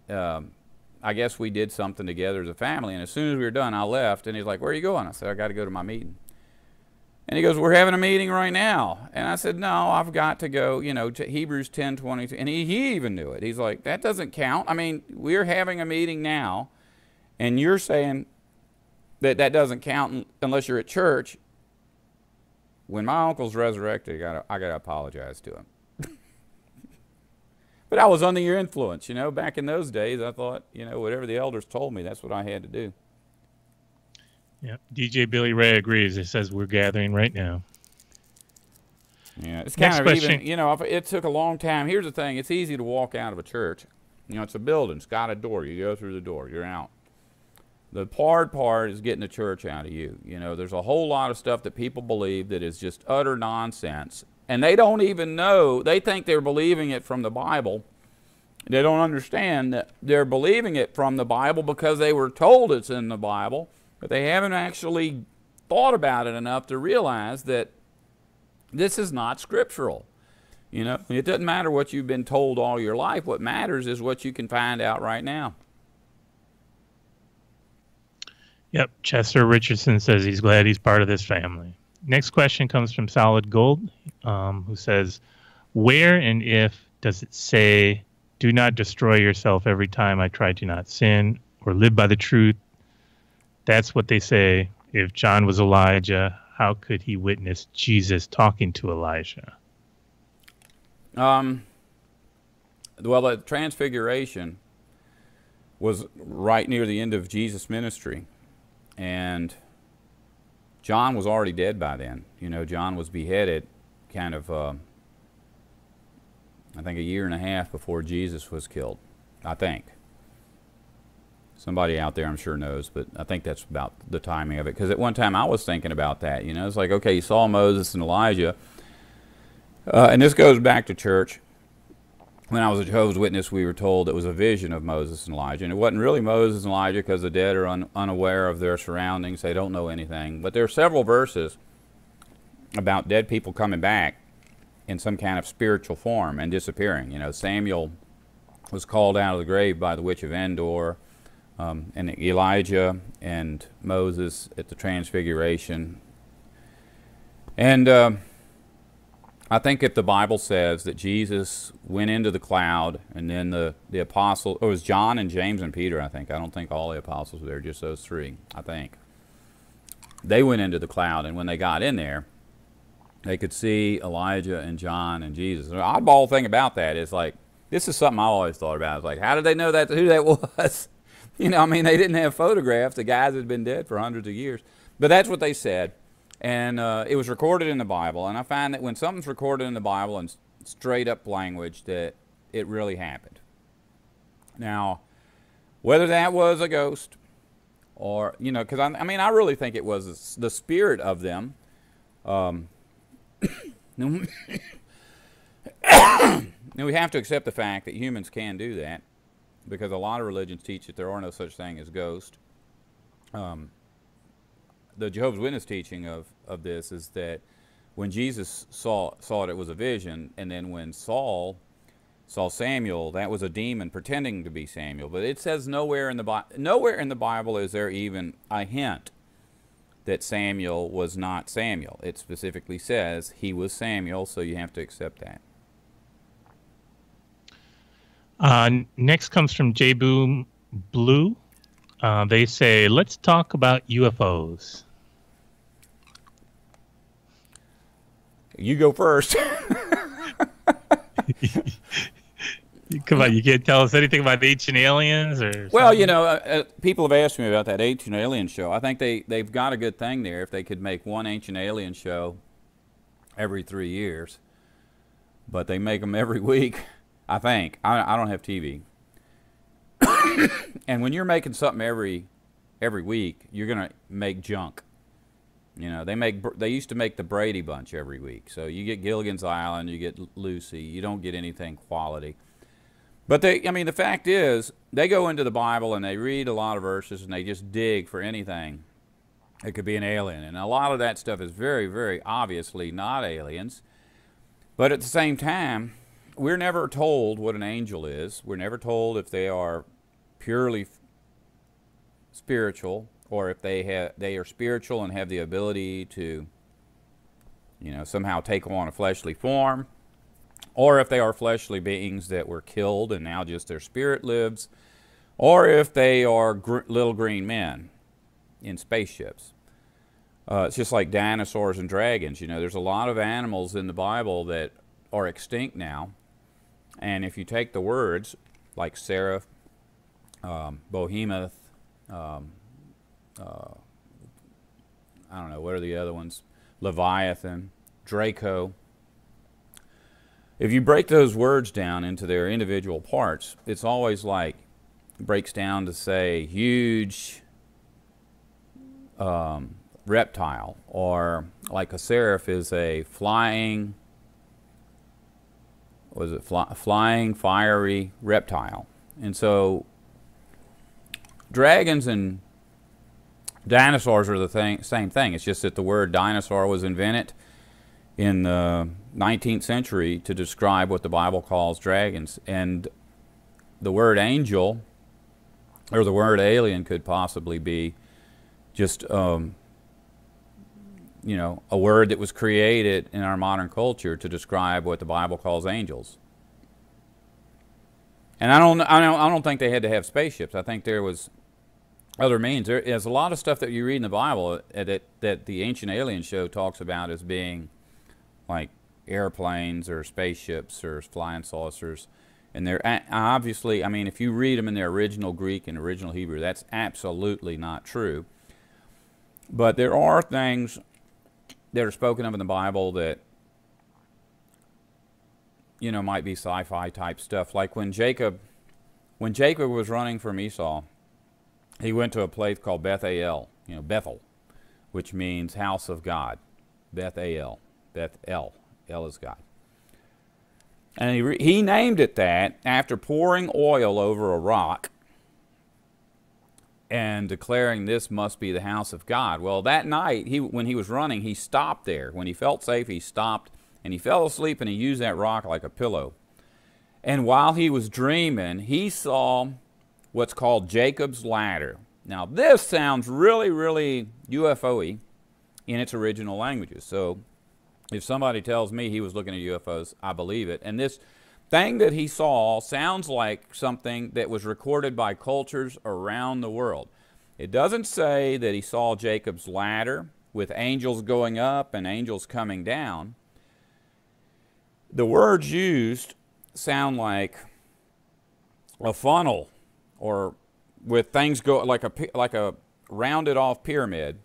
I guess we did something together as a family. And as soon as we were done, I left, and he's like, "Where are you going?" I said, "I got to go to my meeting." And he goes, "We're having a meeting right now." And I said, "No, I've got to go, to Hebrews 10, 22. And he even knew it. He's like, "That doesn't count. I mean, we're having a meeting now, and you're saying that doesn't count unless you're at church." When my uncle's resurrected, I got to apologize to him. But I was under your influence, Back in those days, I thought, whatever the elders told me, that's what I had to do. Yeah, DJ Billy Ray agrees. He says we're gathering right now. Yeah, it's kind of even, it took a long time. Here's the thing. It's easy to walk out of a church. It's a building. It's got a door. You go through the door. You're out. The hard part is getting the church out of you. There's a whole lot of stuff that people believe that is just utter nonsense. And they don't even know. They think they're believing it from the Bible. They don't understand that they're believing it from the Bible because they were told it's in the Bible. But they haven't actually thought about it enough to realize that this is not scriptural. It doesn't matter what you've been told all your life. What matters is what you can find out right now. Yep, Chester Richardson says he's glad he's part of this family. Next question comes from Solid Gold, who says, where and if does it say, do not destroy yourself every time I try to not sin, or live by the truth? That's what they say. If John was Elijah, how could he witness Jesus talking to Elijah? Well, the transfiguration was right near the end of Jesus' ministry. And John was already dead by then. John was beheaded kind of, I think, a year and a half before Jesus was killed, I think. Somebody out there I'm sure knows, but I think that's about the timing of it. Because at one time I was thinking about that. It's like, okay, you saw Moses and Elijah. And this goes back to church. When I was a Jehovah's Witness, we were told it was a vision of Moses and Elijah. And it wasn't really Moses and Elijah because the dead are unaware of their surroundings. They don't know anything. But there are several verses about dead people coming back in some kind of spiritual form and disappearing. Samuel was called out of the grave by the witch of Endor. And Elijah and Moses at the Transfiguration. And I think if the Bible says that Jesus went into the cloud and then the apostles, it was John and James and Peter, I think. I don't think all the apostles were there, just those three, I think. They went into the cloud, and when they got in there, they could see Elijah and John and Jesus. The oddball thing about that is, like, this is something I always thought about. It's like, how did they know who that was? They didn't have photographs. The guys had been dead for hundreds of years. But that's what they said. And it was recorded in the Bible. And I find that when something's recorded in the Bible in straight up language, that it really happened. Now, whether that was a ghost or, you know, because I mean, I really think it was the spirit of them. Now we have to accept the fact that humans can do that, because a lot of religions teach that there are no such thing as ghosts. The Jehovah's Witness teaching of this is that when Jesus saw it was a vision, and then when Saul saw Samuel, that was a demon pretending to be Samuel. But it says nowhere in the Bible is there even a hint that Samuel was not Samuel. It specifically says he was Samuel, so you have to accept that. Next comes from J Boom Blue. They say, let's talk about UFOs. You go first. Come on, you can't tell us anything about ancient aliens or something? Well, you know, people have asked me about that Ancient Alien show. I think they've got a good thing there if they could make one Ancient Alien show every 3 years. But they make them every week, I think. I don't have TV. And when you're making something every week, you're going to make junk. You know, they used to make the Brady Bunch every week. So you get Gilligan's Island, you get Lucy. You don't get anything quality. But the fact is, they go into the Bible and they read a lot of verses and they just dig for anything. It could be an alien. And a lot of that stuff is very, very obviously not aliens. But at the same time, we're never told what an angel is. We're never told if they are purely spiritual, or if they are spiritual and have the ability to, you know, somehow take on a fleshly form, or if they are fleshly beings that were killed and now just their spirit lives, or if they are little green men in spaceships. It's just like dinosaurs and dragons. You know, there's a lot of animals in the Bible that are extinct now, and if you take the words like seraph, behemoth, I don't know, what are the other ones? Leviathan, Draco. If you break those words down into their individual parts, it's always like, breaks down to say huge reptile, or like a seraph is a flying, flying fiery reptile. And so dragons and dinosaurs are the same thing. It's just that the word dinosaur was invented in the 19th century to describe what the Bible calls dragons. And the word angel, or the word alien, could possibly be just, you know, a word that was created in our modern culture to describe what the Bible calls angels. And I don't think they had to have spaceships. I think there was other means. There's a lot of stuff that you read in the Bible that the Ancient Alien show talks about as being like airplanes or spaceships or flying saucers. And they're obviously, I mean, if you read them in their original Greek and original Hebrew, that's absolutely not true. But there are things that are spoken of in the Bible that, you know, might be sci-fi type stuff. Like when Jacob was running from Esau, he went to a place called Bethel, you know, Bethel, which means house of God. Bethel, Bethel, El is God. And he named it that after pouring oil over a rock and declaring this must be the house of God. Well, that night, when he was running, he stopped there. When he felt safe, he stopped, and he fell asleep, and he used that rock like a pillow. And while he was dreaming, he saw what's called Jacob's ladder. Now, this sounds really, really UFO-y in its original languages. So if somebody tells me he was looking at UFOs, I believe it. And this thing that he saw sounds like something that was recorded by cultures around the world. It doesn't say that he saw Jacob's ladder with angels going up and angels coming down. The words used sound like a funnel, or with things go like a rounded off pyramid,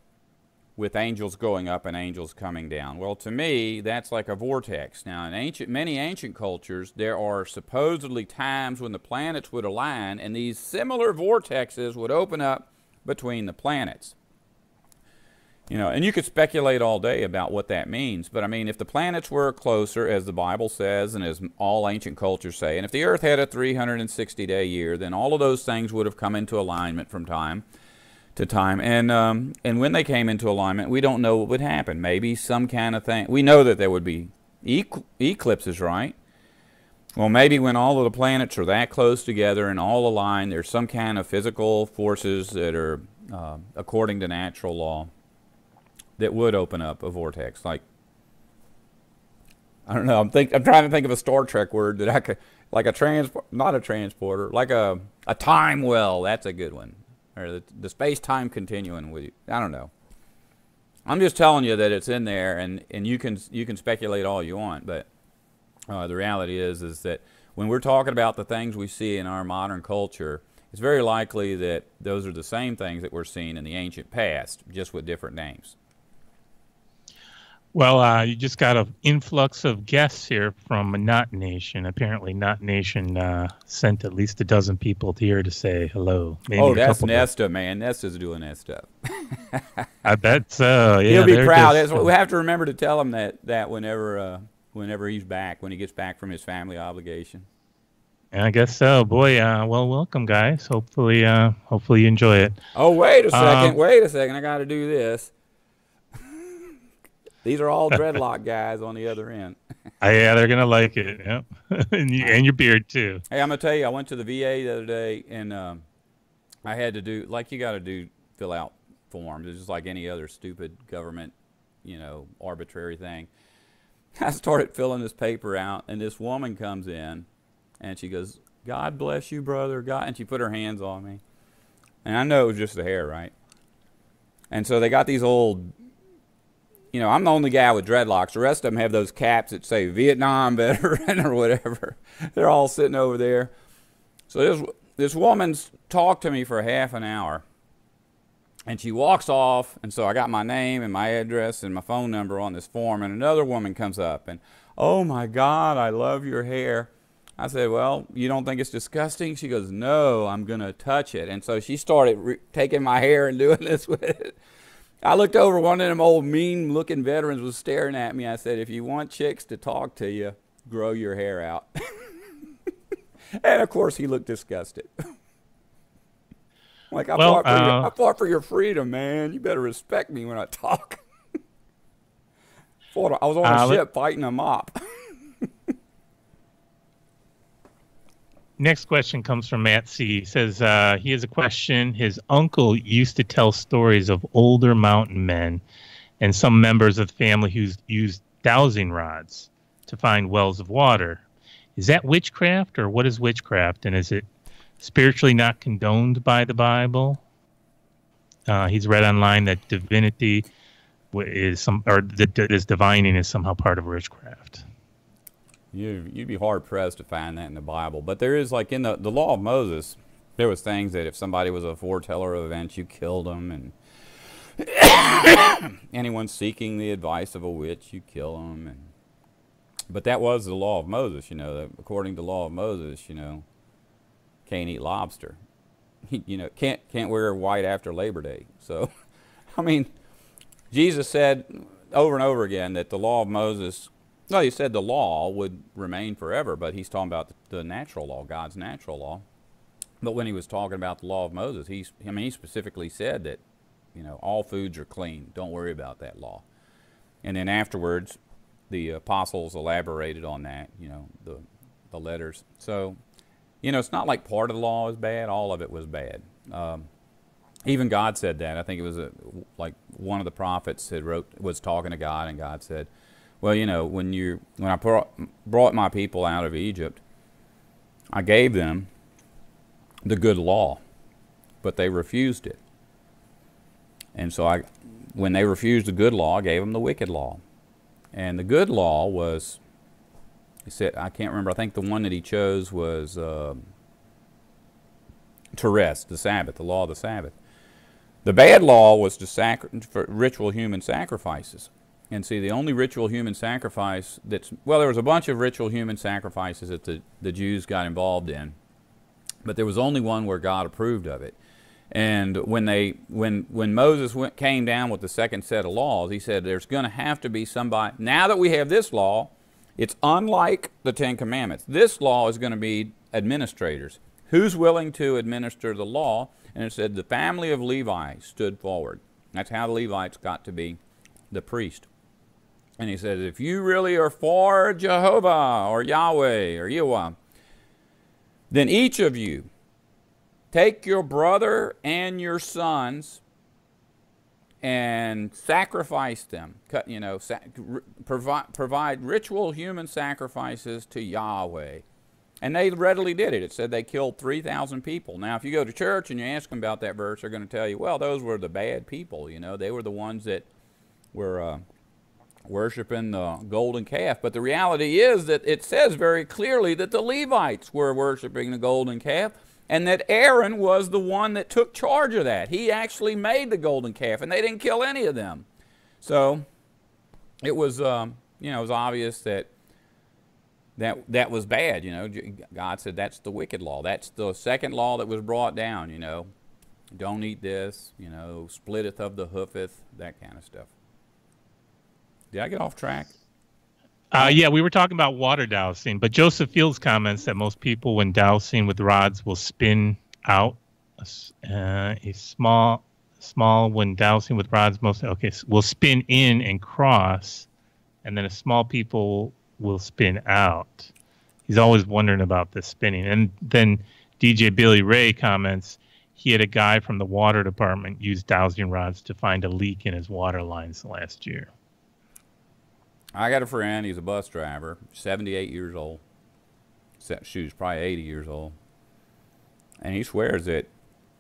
with angels going up and angels coming down. Well, to me, that's like a vortex. Now, in many ancient cultures, there are supposedly times when the planets would align, and these similar vortexes would open up between the planets. You know, and you could speculate all day about what that means, but I mean, if the planets were closer, as the Bible says, and as all ancient cultures say, and if the Earth had a 360-day year, then all of those things would have come into alignment from time to time, and when they came into alignment, we don't know what would happen. Maybe some kind of thing. We know that there would be eclipses, right? Well, maybe when all of the planets are that close together and all align, there's some kind of physical forces that are, according to natural law, that would open up a vortex. Like, I don't know. I'm trying to think of a Star Trek word that I could, like not a transporter, like a time well. That's a good one. Or the space-time continuum with you. I don't know. I'm just telling you that it's in there, and you can speculate all you want, but the reality is that when we're talking about the things we see in our modern culture, it's very likely that those are the same things that we're seeing in the ancient past, just with different names. Well, you just got an influx of guests here from Not Nation. Apparently, Not Nation sent at least a dozen people here to say hello. Maybe that's Nesta, man. Nesta's doing that stuff. I bet so. Yeah, he'll be proud. We have to remember to tell him that whenever he's back, when he gets back from his family obligation. I guess so. Boy, well, welcome, guys. Hopefully you enjoy it. Oh, wait a second. I got to do this. These are all dreadlock guys on the other end. Yeah, they're going to like it. Yep. and your beard, too. Hey, I'm going to tell you, I went to the VA the other day, and I had to do, like you got to do, fill out forms. It's just like any other stupid government, arbitrary thing. I started filling this paper out, and this woman comes in, and she goes, "God bless you, brother." God, and she put her hands on me. And I know it was just the hair, right? And so they got these old... I'm the only guy with dreadlocks. The rest of them have those caps that say Vietnam veteran or whatever. They're all sitting over there. So this woman's talked to me for half an hour. And she walks off, and so I got my name and my address and my phone number on this form, and another woman comes up, and, "Oh, my God, I love your hair." I said, "Well, you don't think it's disgusting?" She goes, "No, I'm going to touch it." And so she started taking my hair and doing this with it. I looked over, one of them old mean-looking veterans was staring at me. I said, "If you want chicks to talk to you, grow your hair out." And, of course, he looked disgusted. Like, I fought for your freedom, man. You better respect me when I talk. I was on a ship fighting a mop. Next question comes from Matt C. He says he has a question. His uncle used to tell stories of older mountain men and some members of the family who used dowsing rods to find wells of water. Is that witchcraft, or what is witchcraft? And is it spiritually not condoned by the Bible? He's read online that divinity is divining is somehow part of witchcraft. You'd be hard-pressed to find that in the Bible. But there is, like in the law of Moses, there was things that if somebody was a foreteller of events, you killed them. And anyone seeking the advice of a witch, you kill them. But that was the law of Moses, according to the law of Moses, can't eat lobster. Can't wear white after Labor Day. So, I mean, Jesus said over and over again that the law of Moses... No, he said the law would remain forever, but he's talking about the natural law, God's natural law. But when he was talking about the law of Moses, he specifically said that, all foods are clean. Don't worry about that law. And then afterwards, the apostles elaborated on that, the letters. So, it's not like part of the law is bad. All of it was bad. Even God said that. I think it was like one of the prophets was talking to God, and God said, "Well, when I brought my people out of Egypt, I gave them the good law, but they refused it. And so when they refused the good law, I gave them the wicked law. And the good law was, he said, I can't remember, I think the one that he chose was to rest, the Sabbath, the law of the Sabbath. The bad law was for ritual human sacrifices. And see, the only ritual human sacrifice well, there was a bunch of ritual human sacrifices that the Jews got involved in, but there was only one where God approved of it. And when Moses came down with the second set of laws, he said there's going to have to be somebody. Now that we have this law, it's unlike the Ten Commandments. This law is going to be administrators. Who's willing to administer the law? And it said the family of Levi stood forward. That's how the Levites got to be the priest. And he says, if you really are for Jehovah or Yahweh or Yahweh, then each of you take your brother and your sons and sacrifice them. Provide ritual human sacrifices to Yahweh. And they readily did it. It said they killed 3,000 people. Now, if you go to church and you ask them about that verse, they're going to tell you, well, those were the bad people. They were the ones that were worshiping the golden calf. But the reality is that it says very clearly that the Levites were worshiping the golden calf, and that Aaron was the one that took charge of that. He actually made the golden calf, and they didn't kill any of them. So it was, it was obvious that was bad. God said that's the wicked law. That's the second law that was brought down. Don't eat this. Splitteth of the hoofeth, that kind of stuff. Did I get off track? Yeah, we were talking about water dowsing, but Joseph Fields comments that most people, when dowsing with rods, will spin out a small when dowsing with rods. Will spin in and cross, and then a small people will spin out. He's always wondering about this spinning. And then DJ Billy Ray comments he had a guy from the water department use dowsing rods to find a leak in his water lines last year. I got a friend, he's a bus driver, 78 years old. She's probably 80 years old. And he swears that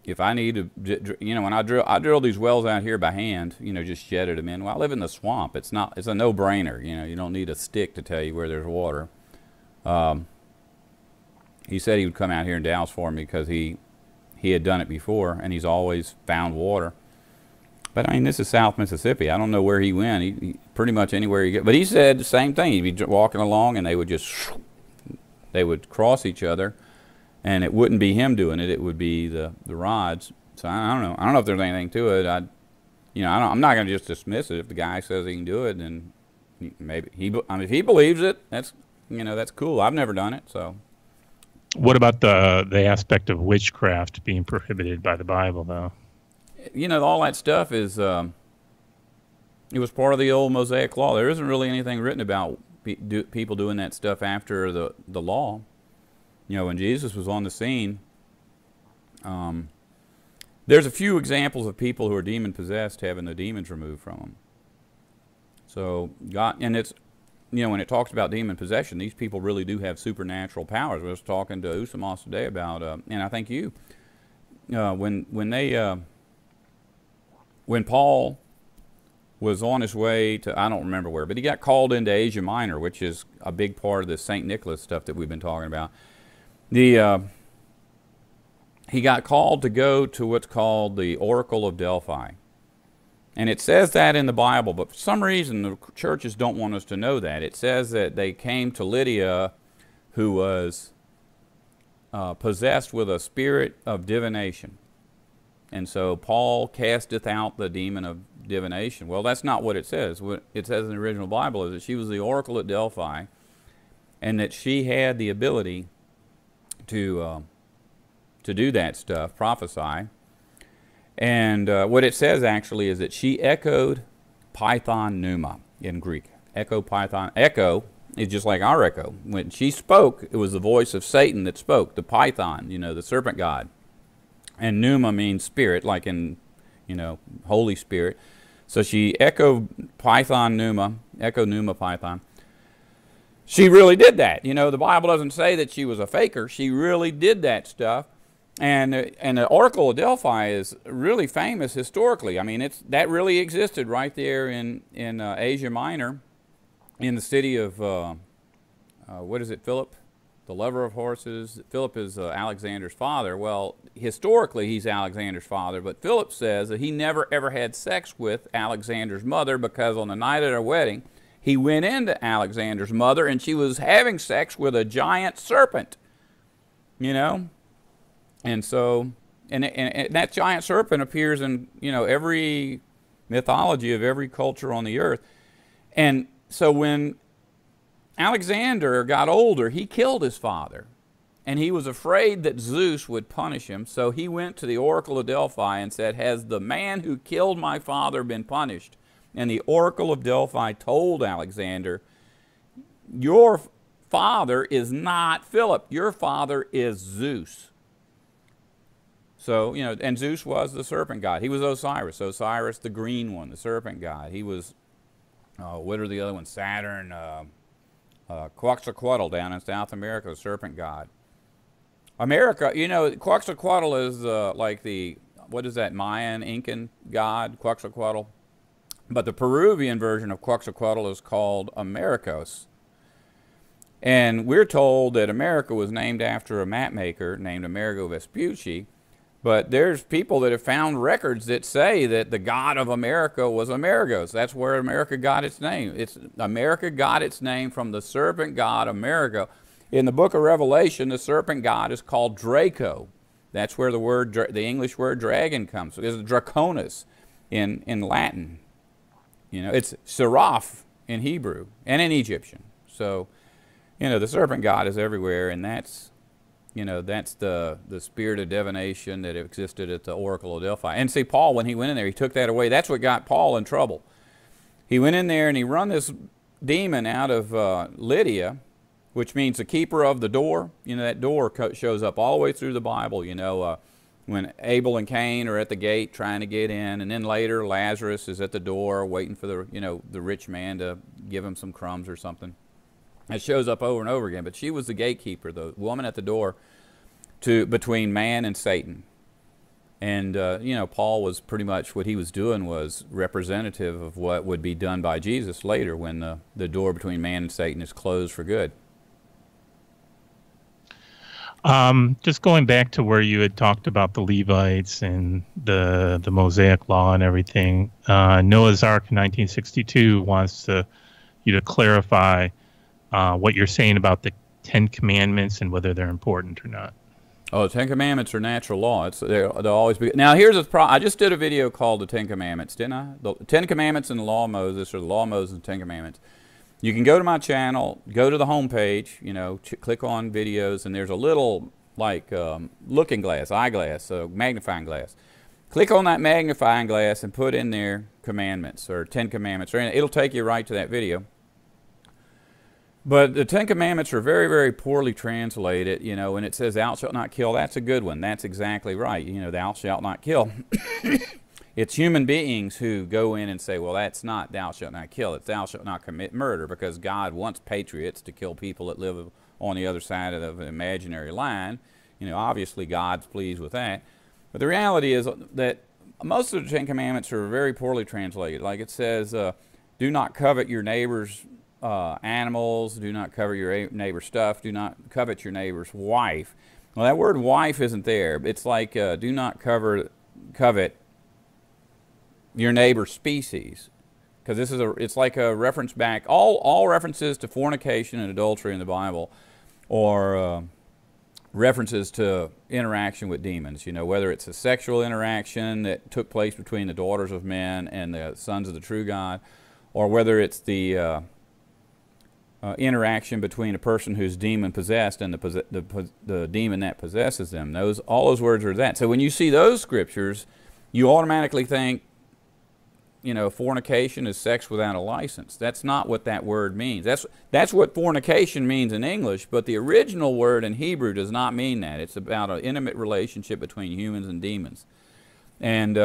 if I need to, when I drill these wells out here by hand, just jetted them in. Well, I live in the swamp. It's a no-brainer. You don't need a stick to tell you where there's water. He said he would come out here and douse for me because he had done it before, and he's always found water. But, this is South Mississippi. I don't know where he went. He pretty much anywhere he get. But he said the same thing. He'd be walking along, and they would cross each other, and it wouldn't be him doing it. It would be the rods. So I don't know. I don't know if there's anything to it. I'm not going to just dismiss it. If the guy says he can do it, then maybe if he believes it, that's cool. I've never done it, so. What about the aspect of witchcraft being prohibited by the Bible, though? All that stuff is, it was part of the old Mosaic law. There isn't really anything written about people doing that stuff after the law. When Jesus was on the scene, there's a few examples of people who are demon-possessed having the demons removed from them. So God, and it's, when it talks about demon possession, these people really do have supernatural powers. I was talking to Usamos today about, and I think you, when Paul was on his way to, I don't remember where, but he got called into Asia Minor, which is a big part of the St. Nicholas stuff that we've been talking about. He got called to go to what's called the Oracle of Delphi. And it says that in the Bible, but for some reason the churches don't want us to know that. It says that they came to Lydia, who was possessed with a spirit of divination. And so Paul casteth out the demon of divination. Well, that's not what it says. What it says in the original Bible is that she was the oracle at Delphi, and that she had the ability to do that stuff, prophesy. And what it says actually is that she echoed Python Pneuma in Greek. Echo Python. Echo is just like our echo. When she spoke, it was the voice of Satan that spoke, the Python, the serpent god. And Pneuma means spirit, like in, Holy Spirit. So she echoed Python Pneuma, echo Pneuma Python. She really did that. The Bible doesn't say that she was a faker. She really did that stuff. And the Oracle of Delphi is really famous historically. That really existed right there in Asia Minor, in the city of, Philip? the lover of horses. Philip is Alexander's father. Well, historically he's Alexander's father, but Philip says that he never ever had sex with Alexander's mother because on the night of their wedding, he went into Alexander's mother and she was having sex with a giant serpent, you know? And so, and that giant serpent appears in, you know, every mythology of every culture on the earth. And so when Alexander got older, he killed his father. And he was afraid that Zeus would punish him. So he went to the oracle of Delphi and said, has the man who killed my father been punished? And the oracle of Delphi told Alexander, your father is not Philip. Your father is Zeus. So, you know, and Zeus was the serpent god. He was Osiris. Osiris, the green one, the serpent god. He was, what are the other ones? Saturn, Quetzalcoatl down in South America, the serpent god. America, you know, Quetzalcoatl is like the, what is that, Mayan, Incan god, Quetzalcoatl? But the Peruvian version of Quetzalcoatl is called Americos. And we're told that America was named after a map maker named Amerigo Vespucci. But there's people that have found records that say that the god of America was Amerigos. That's where America got its name. America got its name from the serpent god Amerigo. In the book of Revelation, the serpent god is called Draco. That's where the English word dragon comes from. It's Draconis in Latin. You know, it's Seraph in Hebrew and in Egyptian. So, you know, the serpent god is everywhere, and that's, you know, that's the spirit of divination that existed at the oracle of Delphi. And see, Paul, when he went in there, he took that away. That's what got Paul in trouble. He went in there and he run this demon out of Lydia, which means the keeper of the door. You know, that door shows up all the way through the Bible, you know, when Abel and Cain are at the gate trying to get in, and then later Lazarus is at the door waiting for the, you know, the rich man to give him some crumbs or something. It shows up over and over again, but she was the gatekeeper, the woman at the door between man and Satan. And, you know, Paul was pretty much, what he was doing was representative of what would be done by Jesus later when the door between man and Satan is closed for good. Just going back to where you had talked about the Levites and the Mosaic Law and everything, Noah's Ark in 1962 wants you to clarify what you're saying about the Ten Commandments and whether they're important or not. Oh, the Ten Commandments are natural law. They'll always be. Now, here's the problem. I just did a video called The Ten Commandments, didn't I? The Ten Commandments and the Law of Moses, or the Law of Moses and the Ten Commandments. You can go to my channel, go to the home page, you know, click on videos, and there's a little, like, looking glass, eyeglass, magnifying glass. Click on that magnifying glass and put in there commandments, or 10 commandments, or it'll take you right to that video. But the Ten Commandments are very, very poorly translated, you know, when it says thou shalt not kill, that's a good one. That's exactly right. You know, thou shalt not kill. It's human beings who go in and say, well, that's not thou shalt not kill. It's thou shalt not commit murder, because God wants patriots to kill people that live on the other side of an imaginary line. You know, obviously God's pleased with that. But the reality is that most of the Ten Commandments are very poorly translated. Like it says, do not covet your neighbor's animals, do not covet your neighbor's stuff, do not covet your neighbor's wife. Well, that word wife isn't there. It's like do not covet your neighbor's species, because this is it's like a reference back. All references to fornication and adultery in the Bible, or references to interaction with demons. You know, whether it's a sexual interaction that took place between the daughters of men and the sons of the true God, or whether it's the interaction between a person who's demon possessed and the demon that possesses them. All those words are that. So when you see those scriptures, you automatically think, you know, fornication is sex without a license. That's not what that word means. That's what fornication means in English, but the original word in Hebrew does not mean that. It's about an intimate relationship between humans and demons. And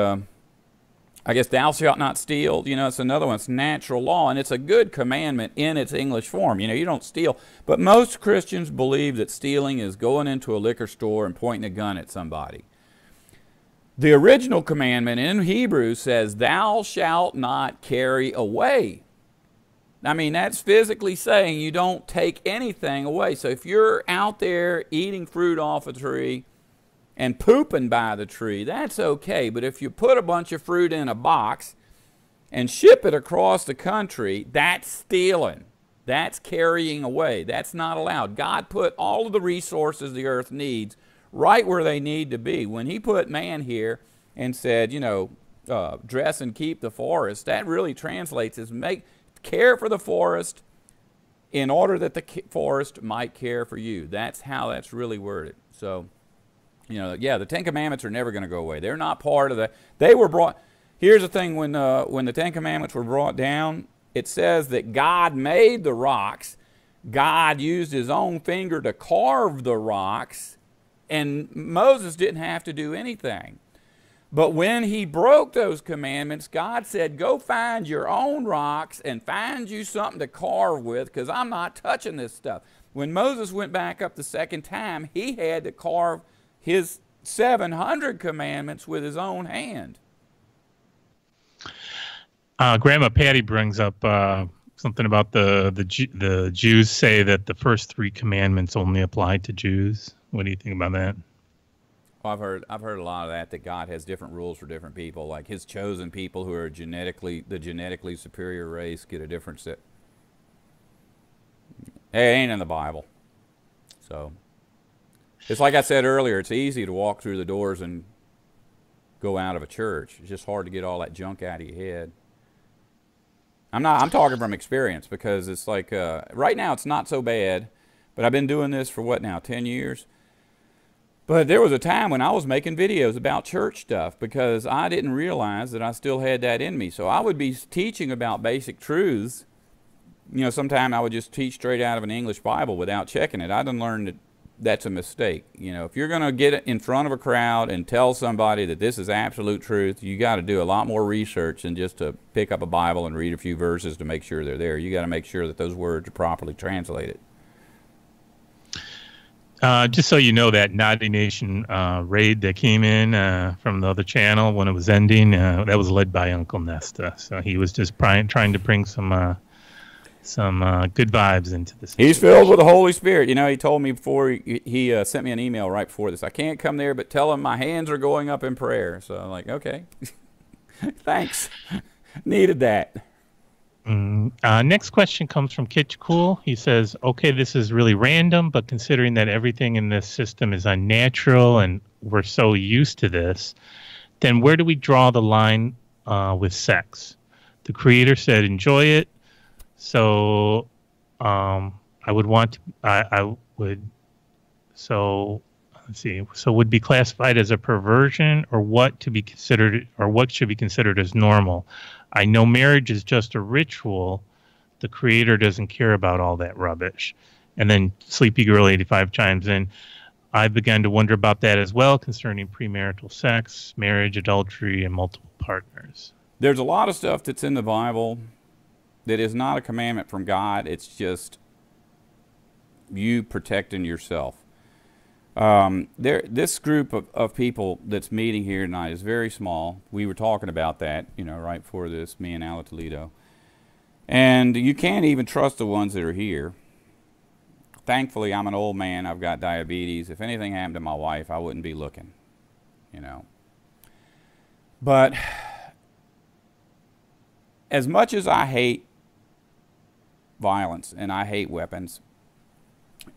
I guess thou shalt not steal, you know, it's another one. It's natural law, and it's a good commandment in its English form. You know, you don't steal. But most Christians believe that stealing is going into a liquor store and pointing a gun at somebody. The original commandment in Hebrew says, thou shalt not carry away. I mean, that's physically saying you don't take anything away. So if you're out there eating fruit off a tree and pooping by the tree, that's okay. But if you put a bunch of fruit in a box and ship it across the country, that's stealing. That's carrying away. That's not allowed. God put all of the resources the earth needs right where they need to be. When he put man here and said, you know, dress and keep the forest, that really translates as care for the forest in order that the forest might care for you. That's how that's really worded. So, you know, yeah, the Ten Commandments are never going to go away. They're not part of the, they were brought, here's the thing, when the Ten Commandments were brought down, it says that God made the rocks, God used his own finger to carve the rocks, and Moses didn't have to do anything. But when he broke those commandments, God said, go find your own rocks and find you something to carve with, because I'm not touching this stuff. When Moses went back up the second time, he had to carve his 700 commandments with his own hand. Grandma Patty brings up something about the Jews say that the first 3 commandments only apply to Jews. What do you think about that? Well, I've heard a lot of that God has different rules for different people. Like his chosen people who are the genetically superior race get a different set. It ain't in the Bible. So it's like I said earlier, it's easy to walk through the doors and go out of a church. It's just hard to get all that junk out of your head. I'm talking from experience, because it's like right now it's not so bad, but I've been doing this for what now, 10 years? But there was a time when I was making videos about church stuff because I didn't realize that I still had that in me. So I would be teaching about basic truths. You know, sometimes I would just teach straight out of an English Bible without checking it. I done learned that that's a mistake. You know, if you're going to get in front of a crowd and tell somebody that this is absolute truth, you got to do a lot more research than just to pick up a Bible and read a few verses to make sure they're there. You got to make sure that those words are properly translated. Just so you know, that Naughty Nation raid that came in from the other channel when it was ending, that was led by Uncle Nesta. So he was just trying to bring some good vibes into this. He's filled with the Holy Spirit. You know, he told me before, he sent me an email right before this. I can't come there, but tell him my hands are going up in prayer. So I'm like, okay, thanks. Needed that. Next question comes from Kitch Cool. He says, okay, this is really random, but considering that everything in this system is unnatural and we're so used to this, then where do we draw the line with sex? The Creator said, enjoy it. So let's see. So would be classified as a perversion, or what to be considered, or what should be considered as normal? I know marriage is just a ritual. The Creator doesn't care about all that rubbish. And then Sleepy Girl 85 chimes in. I've begun to wonder about that as well, concerning premarital sex, marriage, adultery, and multiple partners. There's a lot of stuff that's in the Bible that is not a commandment from God. It's just you protecting yourself. This group of people that's meeting here tonight is very small. We were talking about that, you know, right before this, me and Ala Toledo. And you can't even trust the ones that are here. Thankfully, I'm an old man. I've got diabetes. If anything happened to my wife, I wouldn't be looking, you know. But as much as I hate violence and I hate weapons,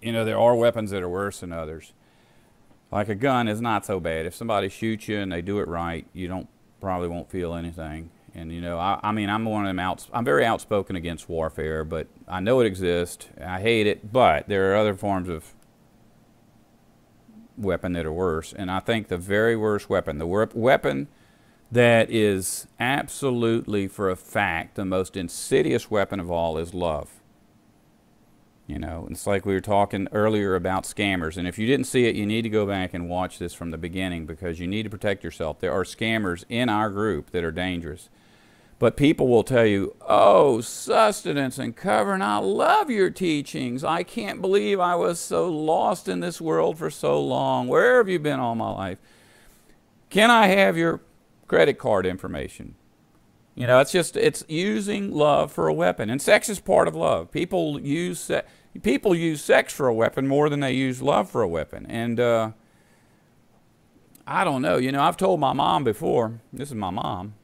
you know, there are weapons that are worse than others. Like a gun is not so bad. If somebody shoots you and they do it right, you probably won't feel anything. And you know, I mean, I'm one of them. I'm very outspoken against warfare, but I know it exists. I hate it, but there are other forms of weapon that are worse. And I think the very worst weapon, the weapon that is absolutely for a fact the most insidious weapon of all, is love. You know, it's like we were talking earlier about scammers, and if you didn't see it, you need to go back and watch this from the beginning, because you need to protect yourself. There are scammers in our group that are dangerous. But people will tell you, oh, sustenance and covering, I love your teachings. I can't believe I was so lost in this world for so long. Where have you been all my life? Can I have your credit card information? You know, it's using love for a weapon, and sex is part of love. People use sex for a weapon more than they use love for a weapon, and I don't know. You know, I've told my mom before. This is my mom.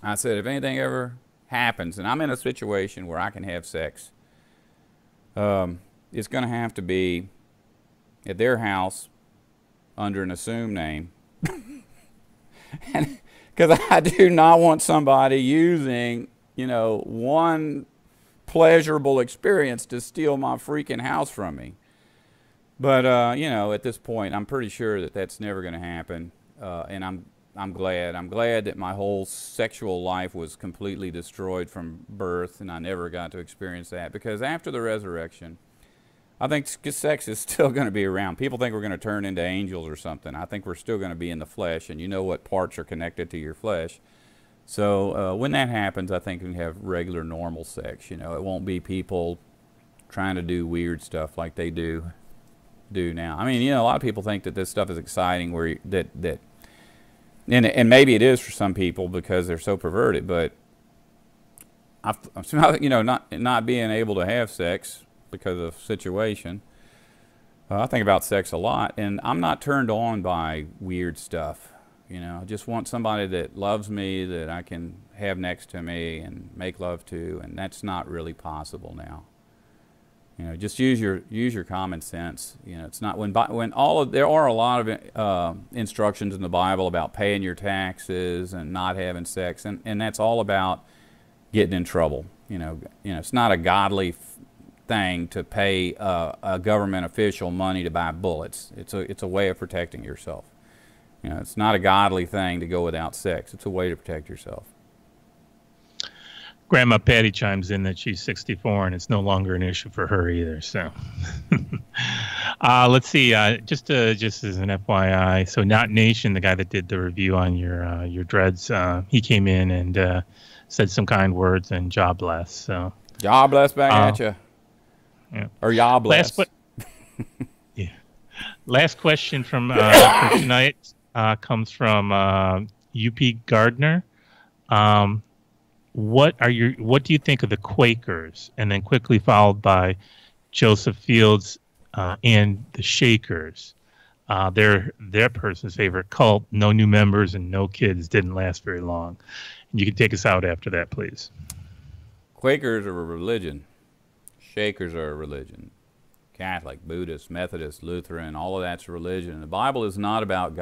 I said, if anything ever happens, and I'm in a situation where I can have sex, it's going to have to be at their house under an assumed name. Because I do not want somebody using, you know, one pleasurable experience to steal my freaking house from me. But, you know, at this point, I'm pretty sure that that's never going to happen. And I'm glad. I'm glad that my whole sexual life was completely destroyed from birth, and I never got to experience that. Because after the resurrection, I think sex is still going to be around. People think we're going to turn into angels or something. I think we're still going to be in the flesh, and you know what parts are connected to your flesh. So when that happens, I think we can have regular, normal sex. You know, it won't be people trying to do weird stuff like they do now. I mean, you know, a lot of people think that this stuff is exciting, where and maybe it is for some people because they're so perverted. But you know, not being able to have sex because of situation. I think about sex a lot, and I'm not turned on by weird stuff. You know, I just want somebody that loves me, that I can have next to me and make love to, and that's not really possible now. You know, just use your common sense. You know, it's not there are a lot of instructions in the Bible about paying your taxes and not having sex, and that's all about getting in trouble. You know, it's not a godly thing to pay a government official money to buy bullets. It's a way of protecting yourself. You know, it's not a godly thing to go without sex. It's a way to protect yourself. Grandma Patty chimes in that she's 64 and it's no longer an issue for her either. So let's see. Just as an FYI, so Not Nation, the guy that did the review on your dreads, he came in and said some kind words and job bless. So job bless back at you. Yeah. Or job bless. Yeah. Last question from for tonight comes from UP Gardner. What do you think of the Quakers? And then quickly followed by Joseph Fields and the Shakers. Their person's favorite cult. No new members and no kids. Didn't last very long. And you can take us out after that, please. Quakers are a religion. Shakers are a religion. Catholic, Buddhist, Methodist, Lutheran, all of that's a religion. The Bible is not about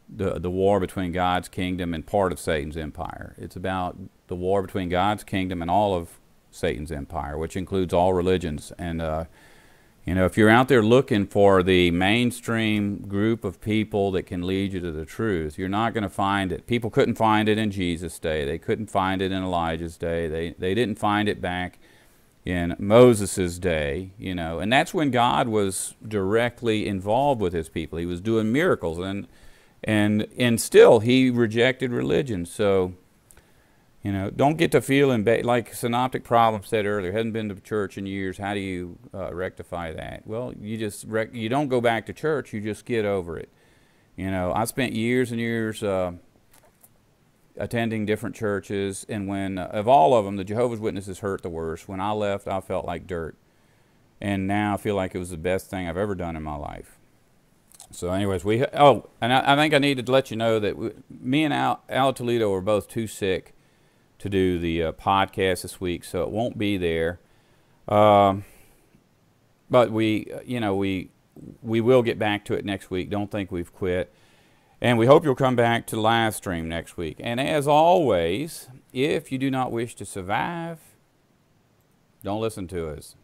the war between God's kingdom and part of Satan's empire. It's about the war between God's kingdom and all of Satan's empire, which includes all religions. And you know, if you're out there looking for the mainstream group of people that can lead you to the truth, you're not going to find it. People couldn't find it in Jesus' day. They couldn't find it in Elijah's day. They didn't find it back in Moses' day, you know. And that's when God was directly involved with his people. He was doing miracles, and still he rejected religion. So, you know, don't get to feeling like Synoptic Problem said earlier, hadn't been to church in years. How do you rectify that? Well, you don't go back to church, you just get over it. You know, I spent years and years attending different churches, and when of all of them, the Jehovah's Witnesses hurt the worst. When I left, I felt like dirt, and now I feel like it was the best thing I've ever done in my life. So anyways, and I think I need to let you know that me and Al Toledo are both too sick to do the podcast this week, so it won't be there. But we will get back to it next week. Don't think we've quit. And we hope you'll come back to the live stream next week. And as always, if you do not wish to survive, don't listen to us.